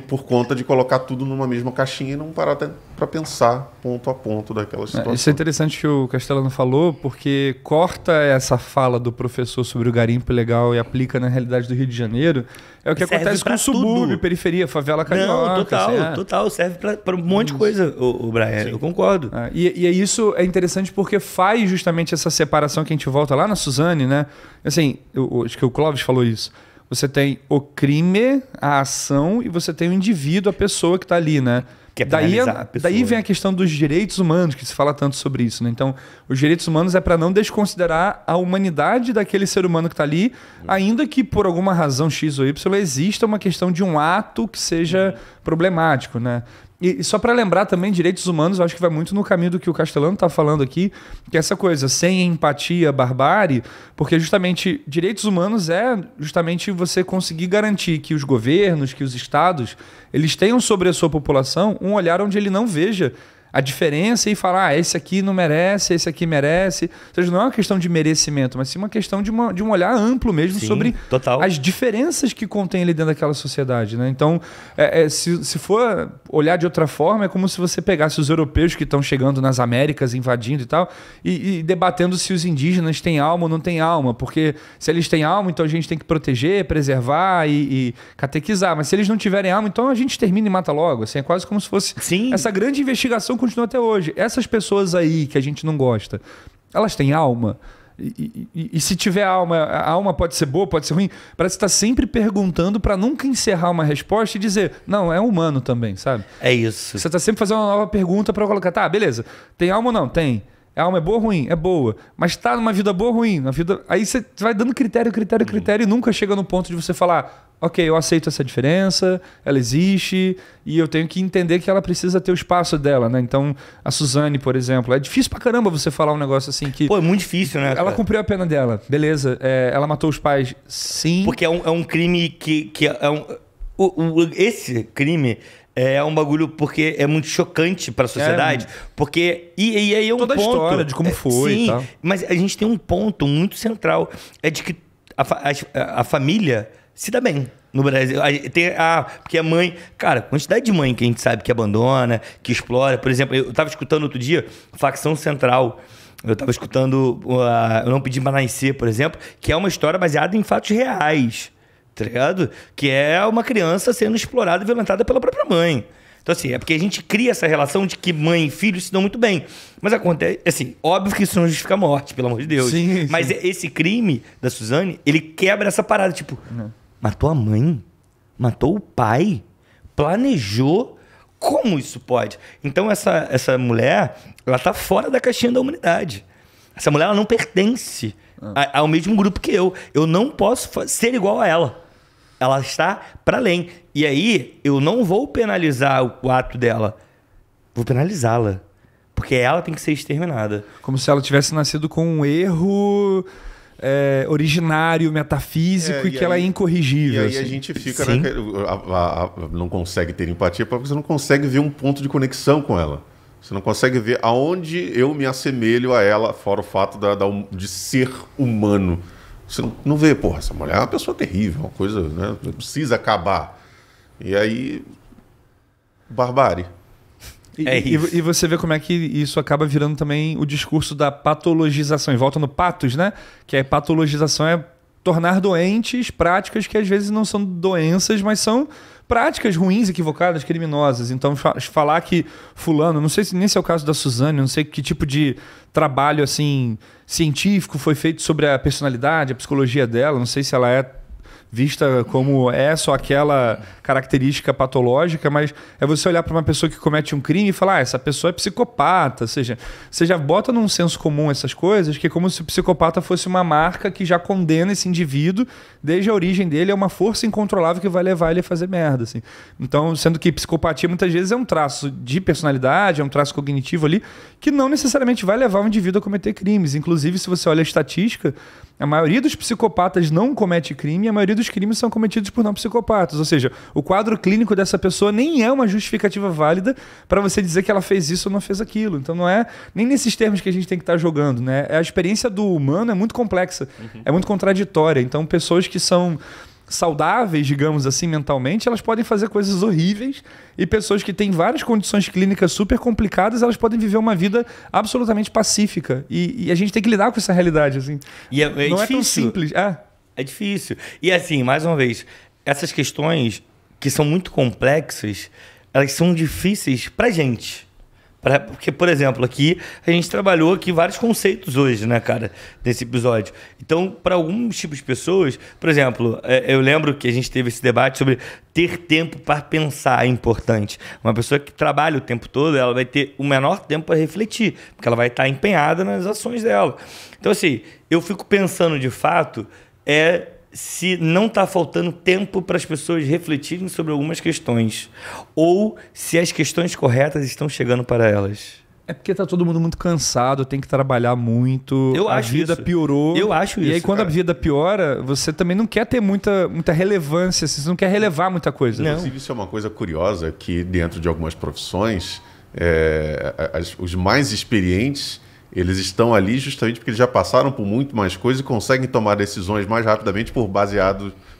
por conta de colocar tudo numa mesma caixinha e não parar para pensar ponto a ponto daquela situação. Isso é interessante que o Castellano falou, porque corta essa fala do professor sobre o garimpo ilegal e aplica na realidade do Rio de Janeiro. É o que acontece com o subúrbio, periferia, favela carioca. Não, total. Serve para um monte de coisa, o Brian. Sim. Eu concordo. E isso é interessante porque faz justamente essa separação que a gente volta lá na Suzane, né? Assim, acho que o Clóvis falou isso. Você tem o crime, a ação, e você tem o indivíduo, a pessoa que está ali, né? Que é daí vem a questão dos direitos humanos, que se fala tanto sobre isso, né? Então, os direitos humanos é para não desconsiderar a humanidade daquele ser humano que está ali, ainda que por alguma razão X ou Y exista uma questão de um ato que seja problemático, né? E só para lembrar também, direitos humanos, eu acho que vai muito no caminho do que o Castellano está falando aqui, que é essa coisa, sem empatia, barbárie, porque justamente direitos humanos é justamente você conseguir garantir que os governos, que os estados, eles tenham sobre a sua população um olhar onde ele não veja a diferença e falar, esse aqui não merece, esse aqui merece. Ou seja, não é uma questão de merecimento, mas sim uma questão de um olhar amplo mesmo, sim, sobre as diferenças que contém ali dentro daquela sociedade, né? Então, se for olhar de outra forma, é como se você pegasse os europeus que estão chegando nas Américas, invadindo e tal, e debatendo se os indígenas têm alma ou não têm alma, porque se eles têm alma, então a gente tem que proteger, preservar e catequizar, mas se eles não tiverem alma, então a gente termina e mata logo. Assim, é quase como se fosse essa grande investigação continua até hoje. Essas pessoas aí que a gente não gosta, elas têm alma? E se tiver alma, a alma pode ser boa, pode ser ruim? Parece que está sempre perguntando para nunca encerrar uma resposta e dizer, não, é humano também, sabe? É isso. Você está sempre fazendo uma nova pergunta para colocar, tá, beleza, tem alma ou não? Tem. A alma é boa ou ruim? É boa. Mas está numa vida boa ou ruim? Na vida... Aí você vai dando critério e nunca chega no ponto de você falar, ok, eu aceito essa diferença, ela existe e eu tenho que entender que ela precisa ter o espaço dela, né? Então, a Suzane, por exemplo, é difícil pra caramba você falar um negócio assim que... Pô, é muito difícil, né? Ela cumpriu a pena dela, beleza. Ela matou os pais, sim. Porque é um crime que é um... esse crime... É um bagulho porque é muito chocante para a sociedade. Porque. E aí é um toda ponto. Toda a história de como foi. Sim, e tal. Mas a gente tem um ponto muito central. É de que a família se dá bem no Brasil. Porque a mãe. Cara, quantidade de mãe que a gente sabe que abandona, que explora. Por exemplo, eu estava escutando outro dia Facção Central. Eu estava escutando Eu Não Pedi Pra Nascer, por exemplo, que é uma história baseada em fatos reais. Tá ligado? Que é uma criança sendo explorada e violentada pela própria mãe. Então, assim, é porque a gente cria essa relação de que mãe e filho se dão muito bem. Mas acontece, assim, óbvio que isso não justifica a morte, pelo amor de Deus. Sim, mas esse crime da Suzane, ele quebra essa parada, tipo, matou a mãe? Matou o pai? Planejou? Como isso pode? Então, essa mulher, ela tá fora da caixinha da humanidade. Essa mulher, ela não pertence ao mesmo grupo que eu. Eu não posso ser igual a ela. Ela está para além. E aí, eu não vou penalizar o ato dela. Vou penalizá-la. Porque ela tem que ser exterminada. Como se ela tivesse nascido com um erro originário, metafísico e que ela é incorrigível. E aí assim. a gente fica, né, não consegue ter empatia porque você não consegue ver um ponto de conexão com ela. Você não consegue ver aonde eu me assemelho a ela, fora o fato de ser humano. Você não vê, porra, essa mulher é uma pessoa terrível, uma coisa, né, precisa acabar. E aí, barbárie. E você vê como é que isso acaba virando também o discurso da patologização. E volta no patos, né? Que a patologização é tornar doentes práticas que às vezes não são doenças, mas são práticas ruins, equivocadas, criminosas. Então, falar que fulano, não sei nem se é o caso da Suzane, não sei que tipo de trabalho assim científico foi feito sobre a personalidade, a psicologia dela, não sei se ela é vista como só aquela característica patológica, mas é você olhar para uma pessoa que comete um crime e falar, essa pessoa é psicopata, ou seja, você já bota num senso comum essas coisas, que é como se o psicopata fosse uma marca que já condena esse indivíduo, desde a origem dele, é uma força incontrolável que vai levar ele a fazer merda, assim. Então, sendo que psicopatia muitas vezes é um traço de personalidade, é um traço cognitivo ali, que não necessariamente vai levar o indivíduo a cometer crimes. Inclusive, se você olha a estatística, a maioria dos psicopatas não comete crime e a maioria dos crimes são cometidos por não psicopatas. Ou seja, o quadro clínico dessa pessoa nem é uma justificativa válida para você dizer que ela fez isso ou não fez aquilo. Então não é nem nesses termos que a gente tem que estar jogando, né? A experiência do humano é muito complexa, é muito contraditória. Então pessoas que são saudáveis, digamos assim, mentalmente, elas podem fazer coisas horríveis, e pessoas que têm várias condições clínicas super complicadas, elas podem viver uma vida absolutamente pacífica. E a gente tem que lidar com essa realidade, assim. E não difícil. É tão simples. É difícil. E assim, mais uma vez, essas questões que são muito complexas, elas são difíceis pra gente. Porque, por exemplo, aqui a gente trabalhou aqui vários conceitos hoje, né, cara, nesse episódio. Então, para alguns tipos de pessoas, por exemplo, eu lembro que a gente teve esse debate sobre ter tempo para pensar é importante. Uma pessoa que trabalha o tempo todo, ela vai ter o menor tempo para refletir, porque ela vai estar empenhada nas ações dela. Então, assim, eu fico pensando de fato se não está faltando tempo para as pessoas refletirem sobre algumas questões, ou se as questões corretas estão chegando para elas. É porque tá todo mundo muito cansado, tem que trabalhar muito, a vida piorou. Eu acho isso. E aí quando a vida piora, você também não quer ter muita relevância, você não quer relevar muita coisa. Inclusive, isso é uma coisa curiosa, que dentro de algumas profissões, os mais experientes, eles estão ali justamente porque eles já passaram por muito mais coisas e conseguem tomar decisões mais rapidamente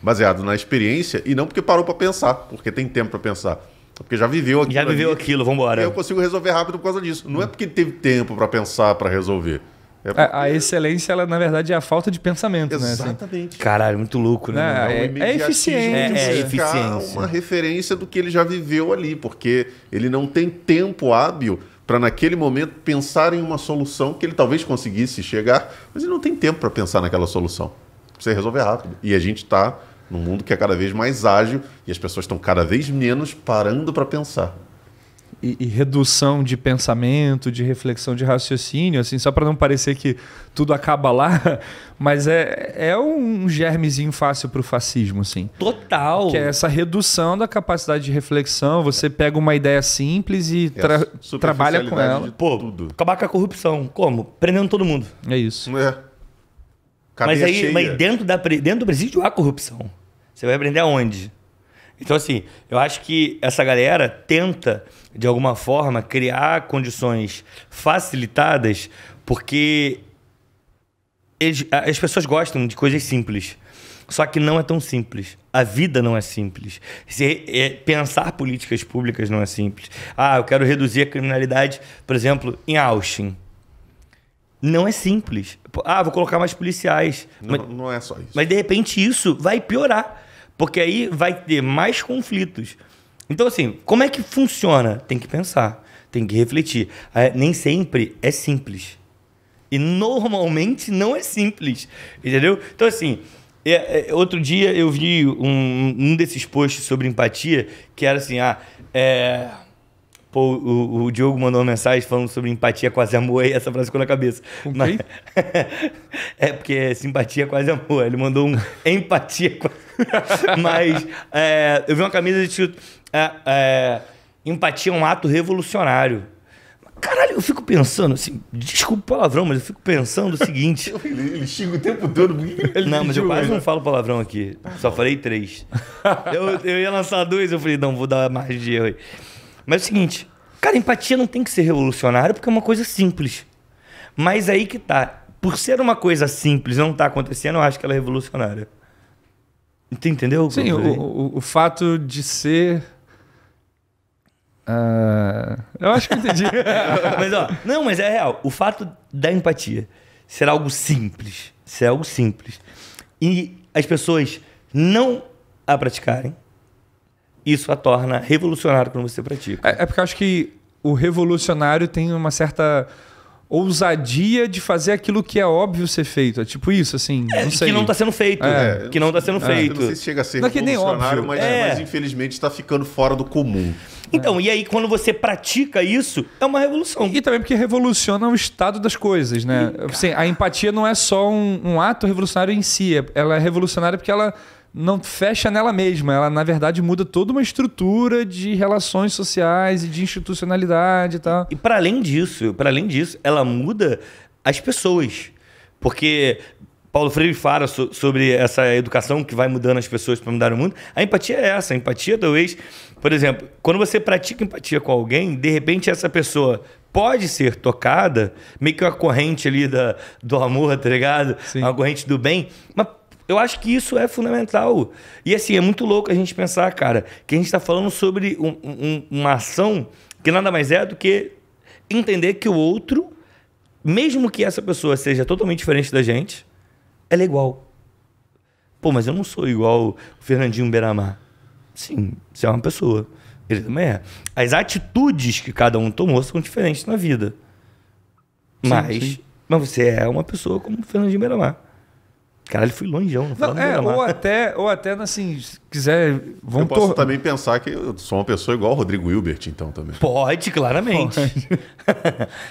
baseado na experiência, e não porque parou para pensar, porque tem tempo para pensar. Porque já viveu aquilo. Já viveu aquilo, vambora. E eu consigo resolver rápido por causa disso. Não é porque teve tempo para pensar, para resolver. A excelência, ela, na verdade, é a falta de pensamento. Exatamente. Né? Assim. Caralho, muito louco, né? É eficiente. É eficiência. Uma referência do que ele já viveu ali, porque ele não tem tempo hábil para naquele momento pensar em uma solução que ele talvez conseguisse chegar, mas ele não tem tempo para pensar naquela solução. Precisa resolver rápido. E a gente está num mundo que é cada vez mais ágil e as pessoas estão cada vez menos parando para pensar. E redução de pensamento, de reflexão, de raciocínio, assim, só para não parecer que tudo acaba lá, mas é um germezinho fácil para o fascismo, assim. Total. Que é essa redução da capacidade de reflexão, você pega uma ideia simples e trabalha com ela. Pô, tudo. Acabar com a corrupção. Como? Prendendo todo mundo. É isso. Mas dentro do presídio há corrupção. Você vai prender aonde? Então, assim, eu acho que essa galera tenta, de alguma forma, criar condições facilitadas, porque as pessoas gostam de coisas simples. Só que não é tão simples. A vida não é simples. Pensar políticas públicas não é simples. Eu quero reduzir a criminalidade, por exemplo, em Austin. Não é simples. Vou colocar mais policiais. Não é só isso. Mas, de repente, isso vai piorar. Porque aí vai ter mais conflitos. Então, assim, como é que funciona? Tem que pensar, tem que refletir. Nem sempre é simples. E normalmente não é simples. Entendeu? Então, assim, outro dia eu vi um desses posts sobre empatia, que era assim, o Diogo mandou uma mensagem falando sobre empatia quase amor, e essa frase ficou na cabeça. Mas, porque simpatia quase amor. Ele mandou empatia quase... Mas eu vi uma camisa de empatia é um ato revolucionário. Caralho, eu fico pensando, assim, desculpa o palavrão, mas eu fico pensando o seguinte... Ele xinga o tempo todo. Não, mas eu quase não falo palavrão aqui. Só falei 3. Eu ia lançar 2, eu falei, não, vou dar mais de erro aí. Mas é o seguinte, cara, empatia não tem que ser revolucionária porque é uma coisa simples. Mas aí que tá. Por ser uma coisa simples e não tá acontecendo, eu acho que ela é revolucionária. Entendeu? Sim, o fato de ser... eu acho que eu entendi. Mas ó, não, mas é real. O fato da empatia ser algo simples, e as pessoas não a praticarem, isso a torna revolucionária quando você pratica. É porque eu acho que o revolucionário tem uma certa ousadia de fazer aquilo que é óbvio ser feito. É tipo isso, assim, não sei. Que não está sendo feito. Que não está sendo feito. Eu não sei se chega a ser Não é que nem revolucionário, óbvio. mas infelizmente está ficando fora do comum. Então, e aí quando você pratica isso, é uma revolução. E também porque revoluciona o estado das coisas, né? Assim, a empatia não é só um ato revolucionário em si. Ela é revolucionária porque ela não fecha nela mesma. Ela, na verdade, muda toda uma estrutura de relações sociais e de institucionalidade e tal. E para além disso, ela muda as pessoas. Porque Paulo Freire fala sobre essa educação que vai mudando as pessoas para mudar o mundo. A empatia é essa. A empatia, talvez... Por exemplo, quando você pratica empatia com alguém, de repente essa pessoa pode ser tocada, meio que uma corrente ali do amor, tá ligado? Sim. Uma corrente do bem. Mas eu acho que isso é fundamental. E assim, é muito louco a gente pensar, cara, que a gente está falando sobre uma ação que nada mais é do que entender que o outro, mesmo que essa pessoa seja totalmente diferente da gente, ela é igual. Pô, mas eu não sou igual o Fernandinho Beiramar. Sim, você é uma pessoa. Ele também é. As atitudes que cada um tomou são diferentes na vida. Mas você é uma pessoa como o Fernandinho Beiramar. Caralho, fui longeão. Ou até, assim, se quiser... Eu posso também pensar que eu sou uma pessoa igual ao Rodrigo Hilbert, então, também. Pode, claramente.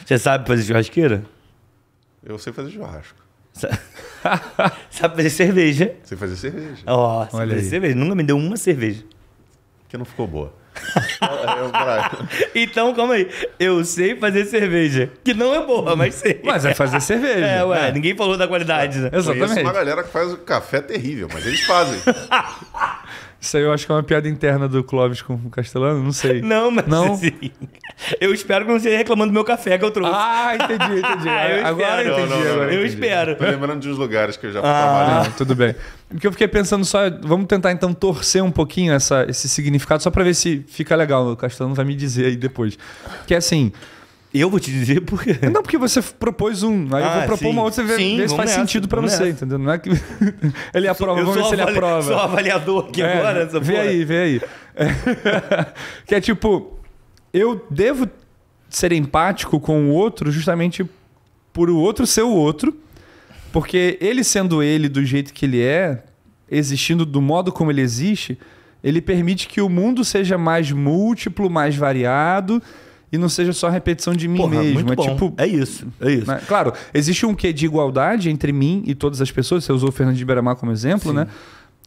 Você sabe fazer churrasqueira? Eu sei fazer churrasco. Sabe fazer cerveja? Sei fazer cerveja. Ó, sabe fazer cerveja. Nunca me deu uma cerveja. Que não ficou boa. Então, calma aí. Eu sei fazer cerveja. Que não é boa, mas sei. Mas é fazer cerveja. Ninguém falou da qualidade, né? Exatamente. Conheço uma galera que faz o café terrível, mas eles fazem. Isso aí eu acho que é uma piada interna do Clóvis com o Castelano, não sei. Não, mas não? Assim, eu espero que não esteja reclamando do meu café que eu trouxe. Entendi. Agora eu entendi. Eu espero. Tô lembrando de uns lugares que eu já trabalhei. Tudo bem. Porque eu fiquei pensando só, vamos tentar então torcer um pouquinho esse significado, só pra ver se fica legal. O Castelano vai me dizer aí depois. Que é assim... Eu vou te dizer por quê. Não, porque você propôs um. Aí eu vou propor uma outra, você vê se faz sentido pra você, entendeu? Não é que ele aprova, vamos ver se ele aprova. Sou avaliador aqui agora. Essa vê aí. Que é tipo, eu devo ser empático com o outro justamente por o outro ser o outro, porque ele sendo ele do jeito que ele é, existindo do modo como ele existe, ele permite que o mundo seja mais múltiplo, mais variado, e não seja só repetição de mim mesmo. Muito bom. Tipo, é isso. Né? Claro, existe um quê de igualdade entre mim e todas as pessoas. Você usou o Fernandinho Beiramar como exemplo, né?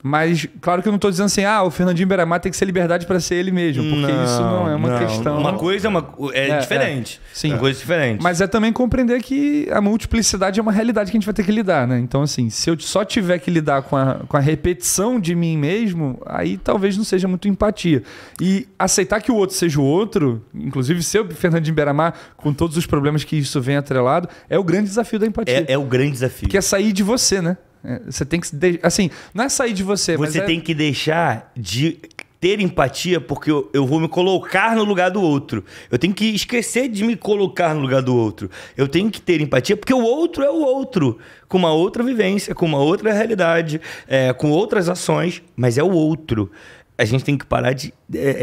Mas, claro que eu não estou dizendo assim, o Fernandinho Beiramar tem que ser liberdade para ser ele mesmo, porque isso não é uma questão... Uma coisa é diferente. Sim. Uma coisa diferente. Mas é também compreender que a multiplicidade é uma realidade que a gente vai ter que lidar, né? Então, assim, se eu só tiver que lidar com a repetição de mim mesmo, aí talvez não seja muito empatia. E aceitar que o outro seja o outro, inclusive ser o Fernandinho Beiramar, com todos os problemas que isso vem atrelado, é o grande desafio da empatia. É o grande desafio. Que é sair de você, né? Você tem que... Assim, não é sair de você, mas você tem que deixar de ter empatia porque eu vou me colocar no lugar do outro. Eu tenho que esquecer de me colocar no lugar do outro. Eu tenho que ter empatia porque o outro é o outro. Com uma outra vivência, com uma outra realidade, com outras ações, mas é o outro. A gente tem que parar de...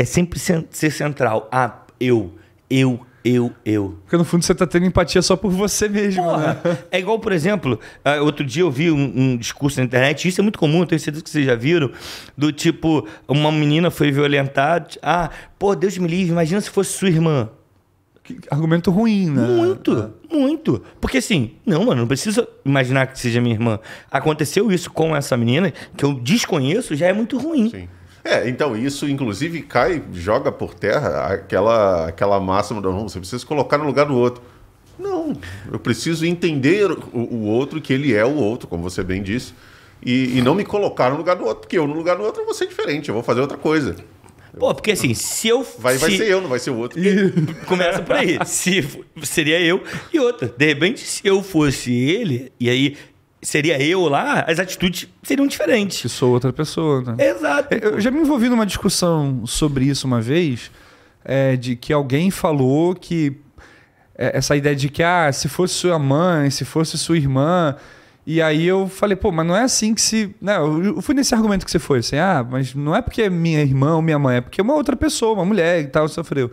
sempre ser central. Eu. Porque no fundo você tá tendo empatia só por você mesmo, né? É igual, por exemplo, outro dia eu vi um discurso na internet, isso é muito comum, tenho certeza que vocês já viram, do tipo, uma menina foi violentada, Deus me livre, imagina se fosse sua irmã. Que argumento ruim, né? Muito. Porque assim, não precisa imaginar que seja minha irmã. Aconteceu isso com essa menina, que eu desconheço, já é muito ruim. Sim. Então isso inclusive joga por terra aquela máxima do não, você precisa se colocar no lugar do outro. Não, eu preciso entender o outro, que ele é o outro, como você bem disse, e não me colocar no lugar do outro, porque eu no lugar do outro eu vou ser diferente, eu vou fazer outra coisa. Pô, porque assim, se eu... Vai ser eu, não vai ser o outro. Começa por aí. Seria eu e outra. De repente, se eu fosse ele, e aí seria eu lá, as atitudes seriam diferentes. Que sou outra pessoa, né? Exato. Eu já me envolvi numa discussão sobre isso uma vez, de que alguém falou que essa ideia de que se fosse sua mãe, se fosse sua irmã... E aí eu falei, pô, mas não é assim que se... Não, eu fui nesse argumento que você foi, assim, mas não é porque é minha irmã ou minha mãe, é porque é uma outra pessoa, uma mulher e tal, sofreu.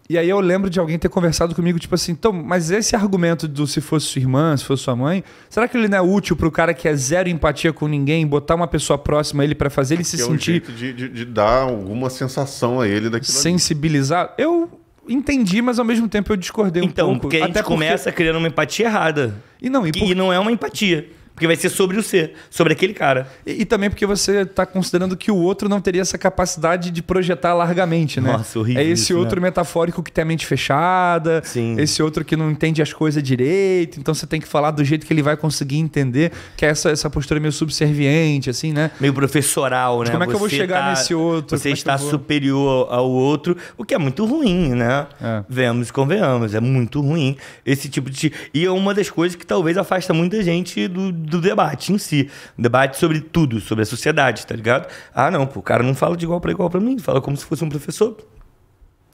E aí eu lembro de alguém ter conversado comigo, tipo assim, então, mas esse argumento do se fosse sua irmã, se fosse sua mãe, será que ele não é útil pro cara que é zero empatia com ninguém, botar uma pessoa próxima a ele pra fazer ele se sentir... É um jeito de dar alguma sensação a ele daquilo sensibilizar? Eu... entendi, mas ao mesmo tempo eu discordei um pouco. Então, porque a gente começa criando uma empatia errada. E não é uma empatia. Porque vai ser sobre o ser, sobre aquele cara. E também porque você está considerando que o outro não teria essa capacidade de projetar largamente, né? Nossa, horrível. É esse isso, outro né? metafórico que tem a mente fechada, Sim. Esse outro que não entende as coisas direito, então você tem que falar do jeito que ele vai conseguir entender, que é essa postura meio subserviente, assim, né? Meio professoral, né? Como é que eu vou chegar nesse outro? Você está superior ao outro, o que é muito ruim, né? Vemos e convenhamos, é muito ruim esse tipo de... E é uma das coisas que talvez afasta muita gente do debate em si. Debate sobre tudo, sobre a sociedade, tá ligado? Não, pô, o cara não fala de igual pra mim, fala como se fosse um professor.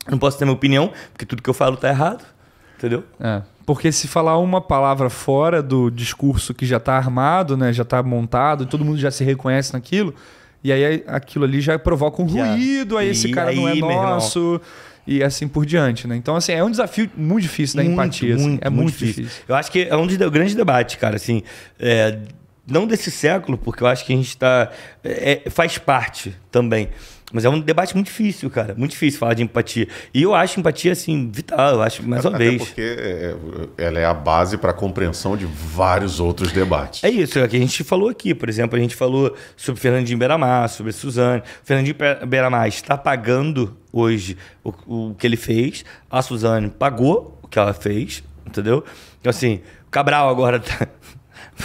Não posso ter minha opinião, porque tudo que eu falo tá errado, entendeu? Porque se falar uma palavra fora do discurso que já tá armado, né, já tá montado, e todo mundo já se reconhece naquilo, e aí aquilo ali já provoca um ruído, aí esse cara não é nosso... E assim por diante, né? Então, assim, é um desafio muito difícil da empatia. É muito difícil. Eu acho que é um dos grandes debates, cara, assim... não desse século, porque eu acho que a gente está... faz parte também. Mas é um debate muito difícil, cara. Muito difícil falar de empatia. E eu acho empatia, assim, vital. Eu acho, mais uma vez. Porque ela é a base para a compreensão de vários outros debates. É isso, é o que a gente falou aqui. Por exemplo, a gente falou sobre Fernandinho Beiramar, sobre Suzane. O Fernandinho Beiramar está pagando hoje o que ele fez. A Suzane pagou o que ela fez, entendeu? Então, assim, o Cabral agora tá...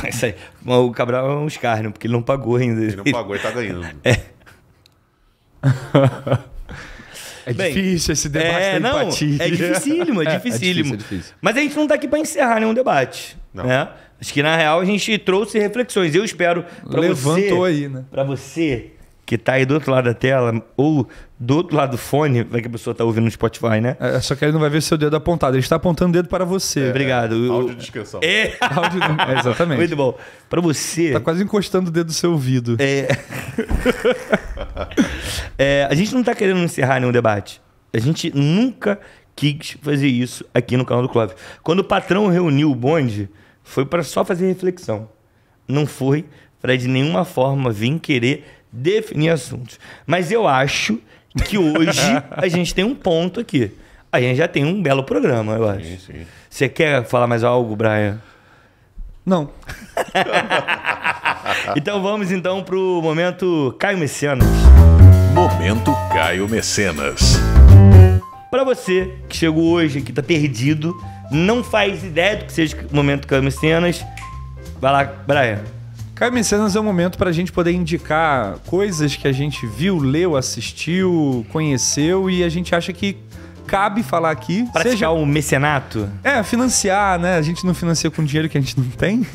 Mas aí, o Cabral é um escárnio, porque ele não pagou ainda. Ele não pagou e tá ganhando. Difícil esse debate da empatia. É dificílimo, é dificílimo. É difícil. Mas a gente não tá aqui para encerrar nenhum debate. Né? Acho que, na real, a gente trouxe reflexões. Eu espero Levantou aí, né? Para você que tá aí do outro lado da tela ou do outro lado do fone, vai que a pessoa tá ouvindo no Spotify, né? Só que ele não vai ver seu dedo apontado. Ele está apontando o dedo para você. Obrigado. Audiodescrição. Exatamente. Muito bom. Para você... Tá quase encostando o dedo no seu ouvido. A gente não tá querendo encerrar nenhum debate. A gente nunca quis fazer isso aqui no canal do Clóvis. Quando o patrão reuniu o bonde, foi para só fazer reflexão. Não foi para de nenhuma forma vir querer definir assuntos. Mas eu acho que hoje a gente tem um ponto aqui. A gente já tem um belo programa, eu acho. Sim. Você quer falar mais algo, Brian? Não. Então vamos pro momento Caio Mecenas. Momento Caio Mecenas. Para você que chegou hoje, que tá perdido, não faz ideia do que seja o momento Caio Mecenas, vai lá, Brian. Caio Mecenas é um momento para a gente poder indicar coisas que a gente viu, leu, assistiu, conheceu e a gente acha que cabe falar aqui. Praticar um mecenato? Financiar, né? A gente não financia com dinheiro que a gente não tem,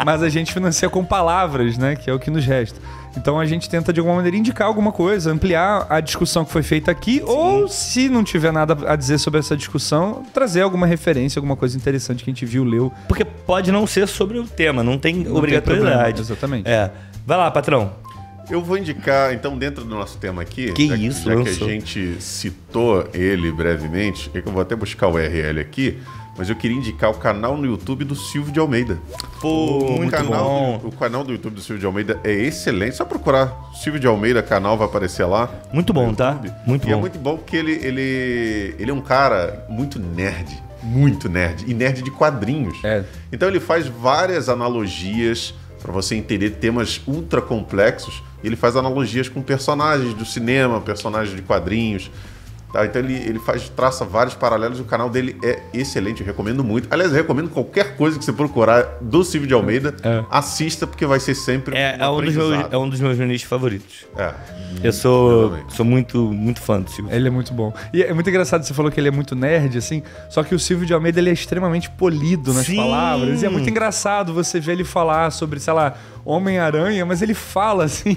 mas a gente financia com palavras, né? Que é o que nos resta. Então a gente tenta de alguma maneira indicar alguma coisa, ampliar a discussão que foi feita aqui, sim, ou se não tiver nada a dizer sobre essa discussão, trazer alguma referência, alguma coisa interessante que a gente viu, leu. Porque pode não ser sobre o tema, não tem obrigatoriedade. Exatamente. Vai lá, patrão. Eu vou indicar, então, dentro do nosso tema aqui, já que a gente citou ele brevemente, eu vou até buscar o URL aqui, mas eu queria indicar o canal no YouTube do Silvio de Almeida. Muito bom. O canal do YouTube do Silvio de Almeida é excelente. Só procurar Silvio de Almeida, canal vai aparecer lá. Muito bom, tá? Muito bom. É muito bom porque ele é um cara muito nerd, e nerd de quadrinhos. É. Então ele faz várias analogias para você entender temas ultra complexos. Ele faz analogias com personagens do cinema, personagens de quadrinhos. Tá? Então ele traça vários paralelos. O canal dele é excelente, eu recomendo muito. Aliás, eu recomendo qualquer coisa que você procurar do Silvio de Almeida, assista, porque vai ser sempre é um dos meus jornalistas favoritos. É. Eu sou muito fã do Silvio. Ele é muito bom. E é muito engraçado, você falou que ele é muito nerd, assim, só que o Silvio de Almeida ele é extremamente polido nas palavras. E é muito engraçado você ver ele falar sobre, sei lá, Homem-Aranha, mas ele fala, assim,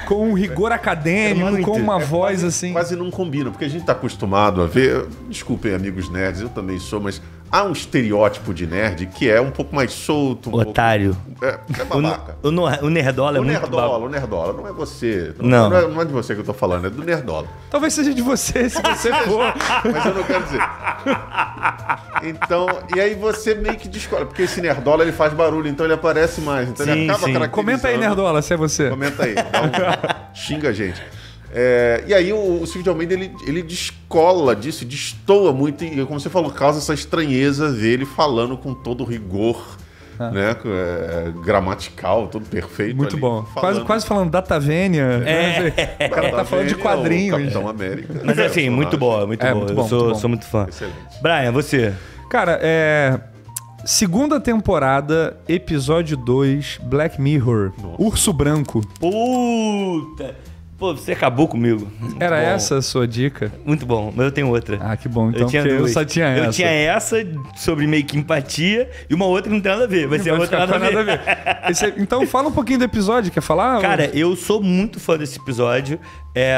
com um rigor acadêmico, com uma voz, quase, assim... Quase não combina, porque a gente tá acostumado a ver... Desculpem, amigos nerds, eu também sou, mas há um estereótipo de nerd que é um pouco mais solto. Otário. É babaca. O nerdola é muito O nerdola, não é você. Não. Não é de você que eu tô falando, é do nerdola. Talvez seja de você, se você for. Mas eu não quero dizer. Então, e aí você meio que descobre, porque esse nerdola ele faz barulho, então ele aparece mais. Então ele acaba caracterizando. Comenta aí, nerdola, se é você. Comenta aí. Xinga a gente. E aí o Silvio de Almeida ele descola disso, destoa muito, e como você falou, causa essa estranheza ver ele falando com todo rigor, né? Gramatical, todo perfeito. Muito ali, bom. falando. Quase falando Datavênia. O cara tá falando de quadrinhos. Capitão América. Mas assim, muito boa, muito boa. muito bom, Eu sou muito fã. Excelente. Brian, você? Cara, segunda temporada, episódio 2, Black Mirror. Urso Branco. Puta! Pô, você acabou comigo. Era Bom. essa a sua dica? Muito bom, mas eu tenho outra. Ah, que bom. Então, tinha eu só tinha essa. Eu tinha essa sobre meio que empatia e uma outra que não tem nada a ver. Vai ser a outra nada a ver. Então fala um pouquinho do episódio, quer falar? Cara, eu sou muito fã desse episódio.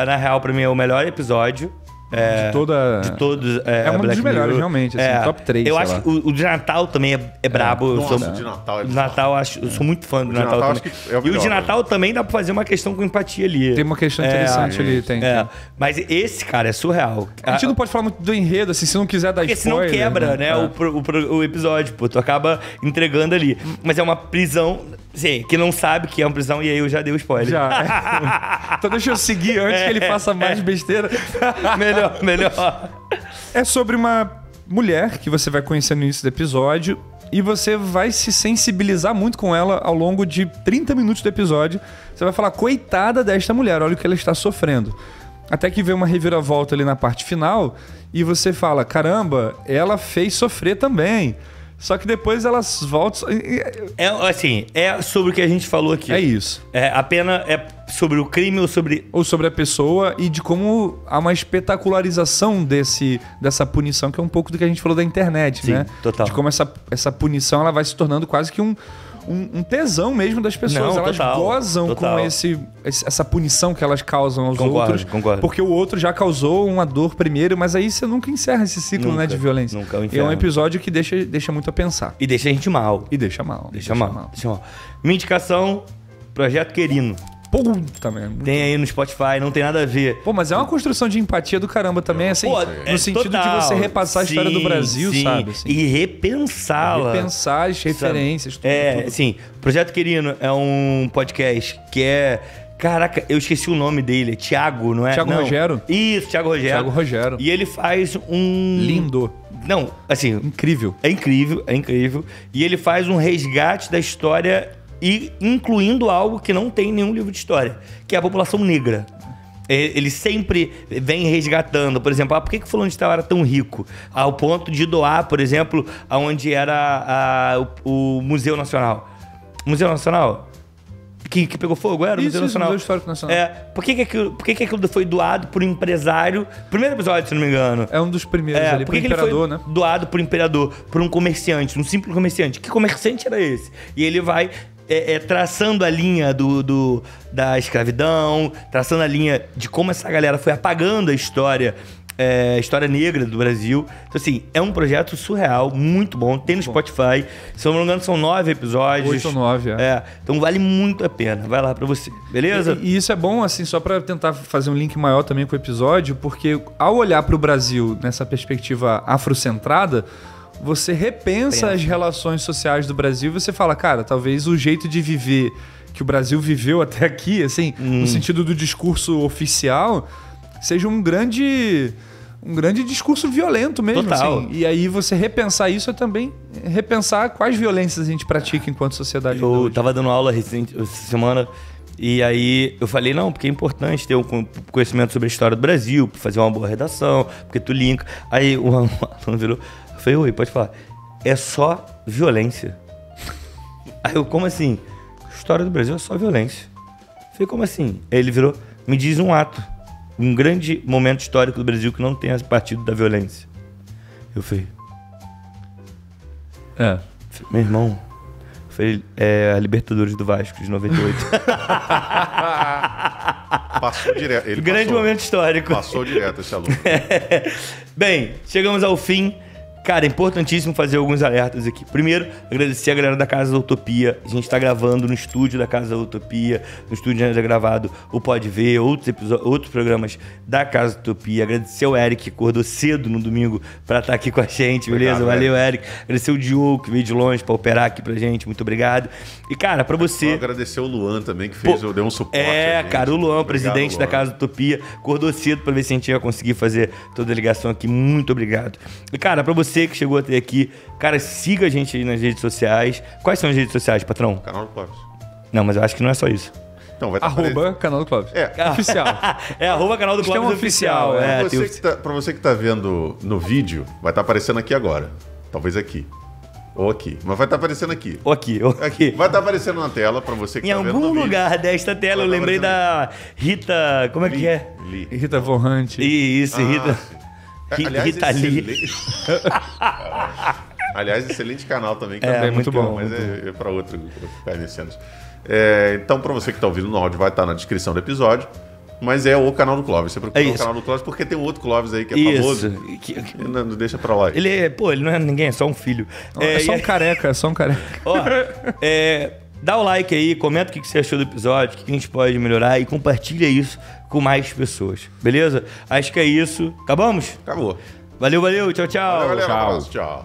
Na real, pra mim é o melhor episódio. De todos. É um dos melhores, realmente, assim, top 3. Eu acho que o de Natal também é brabo. Nossa, o de Natal é Natal, eu sou muito fã do Natal também. Acho que é o E o melhor, de Natal também dá pra fazer uma questão com empatia ali. Tem uma questão interessante ali, tem. Mas esse, cara, é surreal. A gente não pode falar muito do enredo, assim, se não quiser dar Porque spoiler. senão quebra, né, o episódio, pô. Tu acaba entregando ali. Mas é uma prisão, assim, que não sabe que é uma prisão, e aí eu já dei o spoiler. Já. Então deixa eu seguir antes que ele faça mais besteira. Melhor. É sobre uma mulher que você vai conhecer no início do episódio e você vai se sensibilizar muito com ela ao longo de 30 minutos do episódio. Você vai falar, coitada desta mulher, olha o que ela está sofrendo. Até que vem uma reviravolta ali na parte final e você fala, caramba, ela fez sofrer também. Só que depois elas voltam... É sobre o que a gente falou aqui. É isso. A pena é sobre o crime ou sobre... Ou sobre a pessoa e de como há uma espetacularização dessa punição, que é um pouco do que a gente falou da internet, Sim, né? total. De como essa punição ela vai se tornando quase que um tesão mesmo das pessoas. Não, elas total, gozam total. com essa punição que elas causam aos outros. Concordo. Porque o outro já causou uma dor primeiro, mas aí você nunca encerra esse ciclo, né, de violência. Nunca, é um E é inferno. um episódio que deixa muito a pensar. E deixa a gente mal. E deixa mal. Deixa mal. Minha indicação, Projeto Querino. Puta merda. Tem aí no Spotify, não tem nada a ver. Pô, mas é uma construção de empatia do caramba também, assim, Pô, no sentido total. de você repassar a história do Sim, Brasil, sim. sabe? Assim. E repensá-la. Repensar as referências, tudo. Sim. Projeto Querino é um podcast que é... Caraca, eu esqueci o nome dele. É Thiago, não é? Thiago não. Rogero? Isso, Thiago Rogero. Thiago Rogero. E ele faz um... Lindo. Não, assim... Incrível. É incrível. E ele faz um resgate da história e incluindo algo que não tem em nenhum livro de história, que é a população negra. Ele sempre vem resgatando, por exemplo, por que o fulano de tal era tão rico? Ao ponto de doar, por exemplo, aonde era o Museu Nacional. Museu Nacional? Que pegou fogo? Era o Museu Nacional? Museu Histórico Nacional. Por que aquilo foi doado por um empresário? Primeiro episódio, se não me engano. É um dos primeiros ali, por pro que ele imperador, foi né? doado por imperador, por um comerciante, um simples comerciante? Que comerciante era esse? E ele vai traçando a linha da escravidão, traçando a linha de como essa galera foi apagando a história negra do Brasil. Então, assim, é um projeto surreal, muito bom. Tem no Spotify. Se eu não me engano, são 9 episódios. 8 ou 9, então vale muito a pena. Vai lá pra você. Beleza? E isso é bom, assim, só pra tentar fazer um link maior também com o episódio, porque ao olhar pro Brasil nessa perspectiva afrocentrada, você repensa as relações sociais do Brasil e você fala, cara, talvez o jeito de viver que o Brasil viveu até aqui, assim, no sentido do discurso oficial, seja um grande um grande discurso violento mesmo. Total. Assim. E aí você repensar isso é também repensar quais violências a gente pratica enquanto sociedade. Eu tava dando aula essa semana e aí eu falei, não, porque é importante ter um conhecimento sobre a história do Brasil, pra fazer uma boa redação, porque tu linka. Aí o aluno virou, eu falei, oi, pode falar. É só violência. Aí eu, como assim? História do Brasil é só violência. Eu falei, como assim? Aí ele virou, me diz um ato, um grande momento histórico do Brasil que não tenha partido da violência. Eu falei, meu irmão, foi a Libertadores do Vasco de 98. Passou direto. Ele Grande passou, momento histórico. Passou direto esse aluno. Bem, chegamos ao fim. Cara, é importantíssimo fazer alguns alertas aqui. Primeiro, agradecer a galera da Casa da Utopia. A gente está gravando no estúdio da Casa da Utopia. No estúdio onde é gravado o Pode Ver, outros programas da Casa da Utopia. Agradecer ao Eric, que acordou cedo no domingo para estar aqui com a gente, beleza? Obrigado, Valeu, Eric. Agradecer o Diogo, que veio de longe para operar aqui pra gente. Muito obrigado. E, cara, para você... Vou agradecer o Luan também, que deu um suporte. Cara, o Luan, Obrigado, presidente Luan. da Casa da Utopia, acordou cedo para ver se a gente ia conseguir fazer toda a ligação aqui. Muito obrigado. E, cara, para você que chegou até aqui, cara, siga a gente aí nas redes sociais. Quais são as redes sociais, patrão? Canal do Clóvis. Não, mas eu acho que não é só isso. Então, vai estar Arroba canal do Clóvis. É. Oficial. É arroba canal do Acho que é Clóvis um oficial, oficial. Pra você que tá vendo no vídeo, vai estar aparecendo aqui agora. Talvez aqui. Ou aqui. Mas vai estar aparecendo aqui. Ou aqui, ou aqui. Vai estar aparecendo na tela pra você que Em tá vendo no algum vídeo. lugar desta tela eu Vai tá lembrei da Rita... Como é que é? Li. Rita Von Hunt. Isso, Rita... sim. Aliás, Rita Lee. Aliás, excelente canal também. Que É, muito bom. Mas é para outro KMCenas. Então, para você que está ouvindo no áudio, vai estar na descrição do episódio. Mas é o canal do Clóvis. Você procura o canal do Clóvis porque tem um outro Clóvis aí que é famoso. Não deixa pra lá. Ele não é ninguém, é só um filho. É só um careca, é só um careca. Ó, dá o like aí, comenta o que você achou do episódio, o que a gente pode melhorar e compartilha isso com mais pessoas, beleza? Acho que é isso. Acabamos? Acabou. Valeu, tchau, tchau. Valeu, Tchau. um abraço, tchau.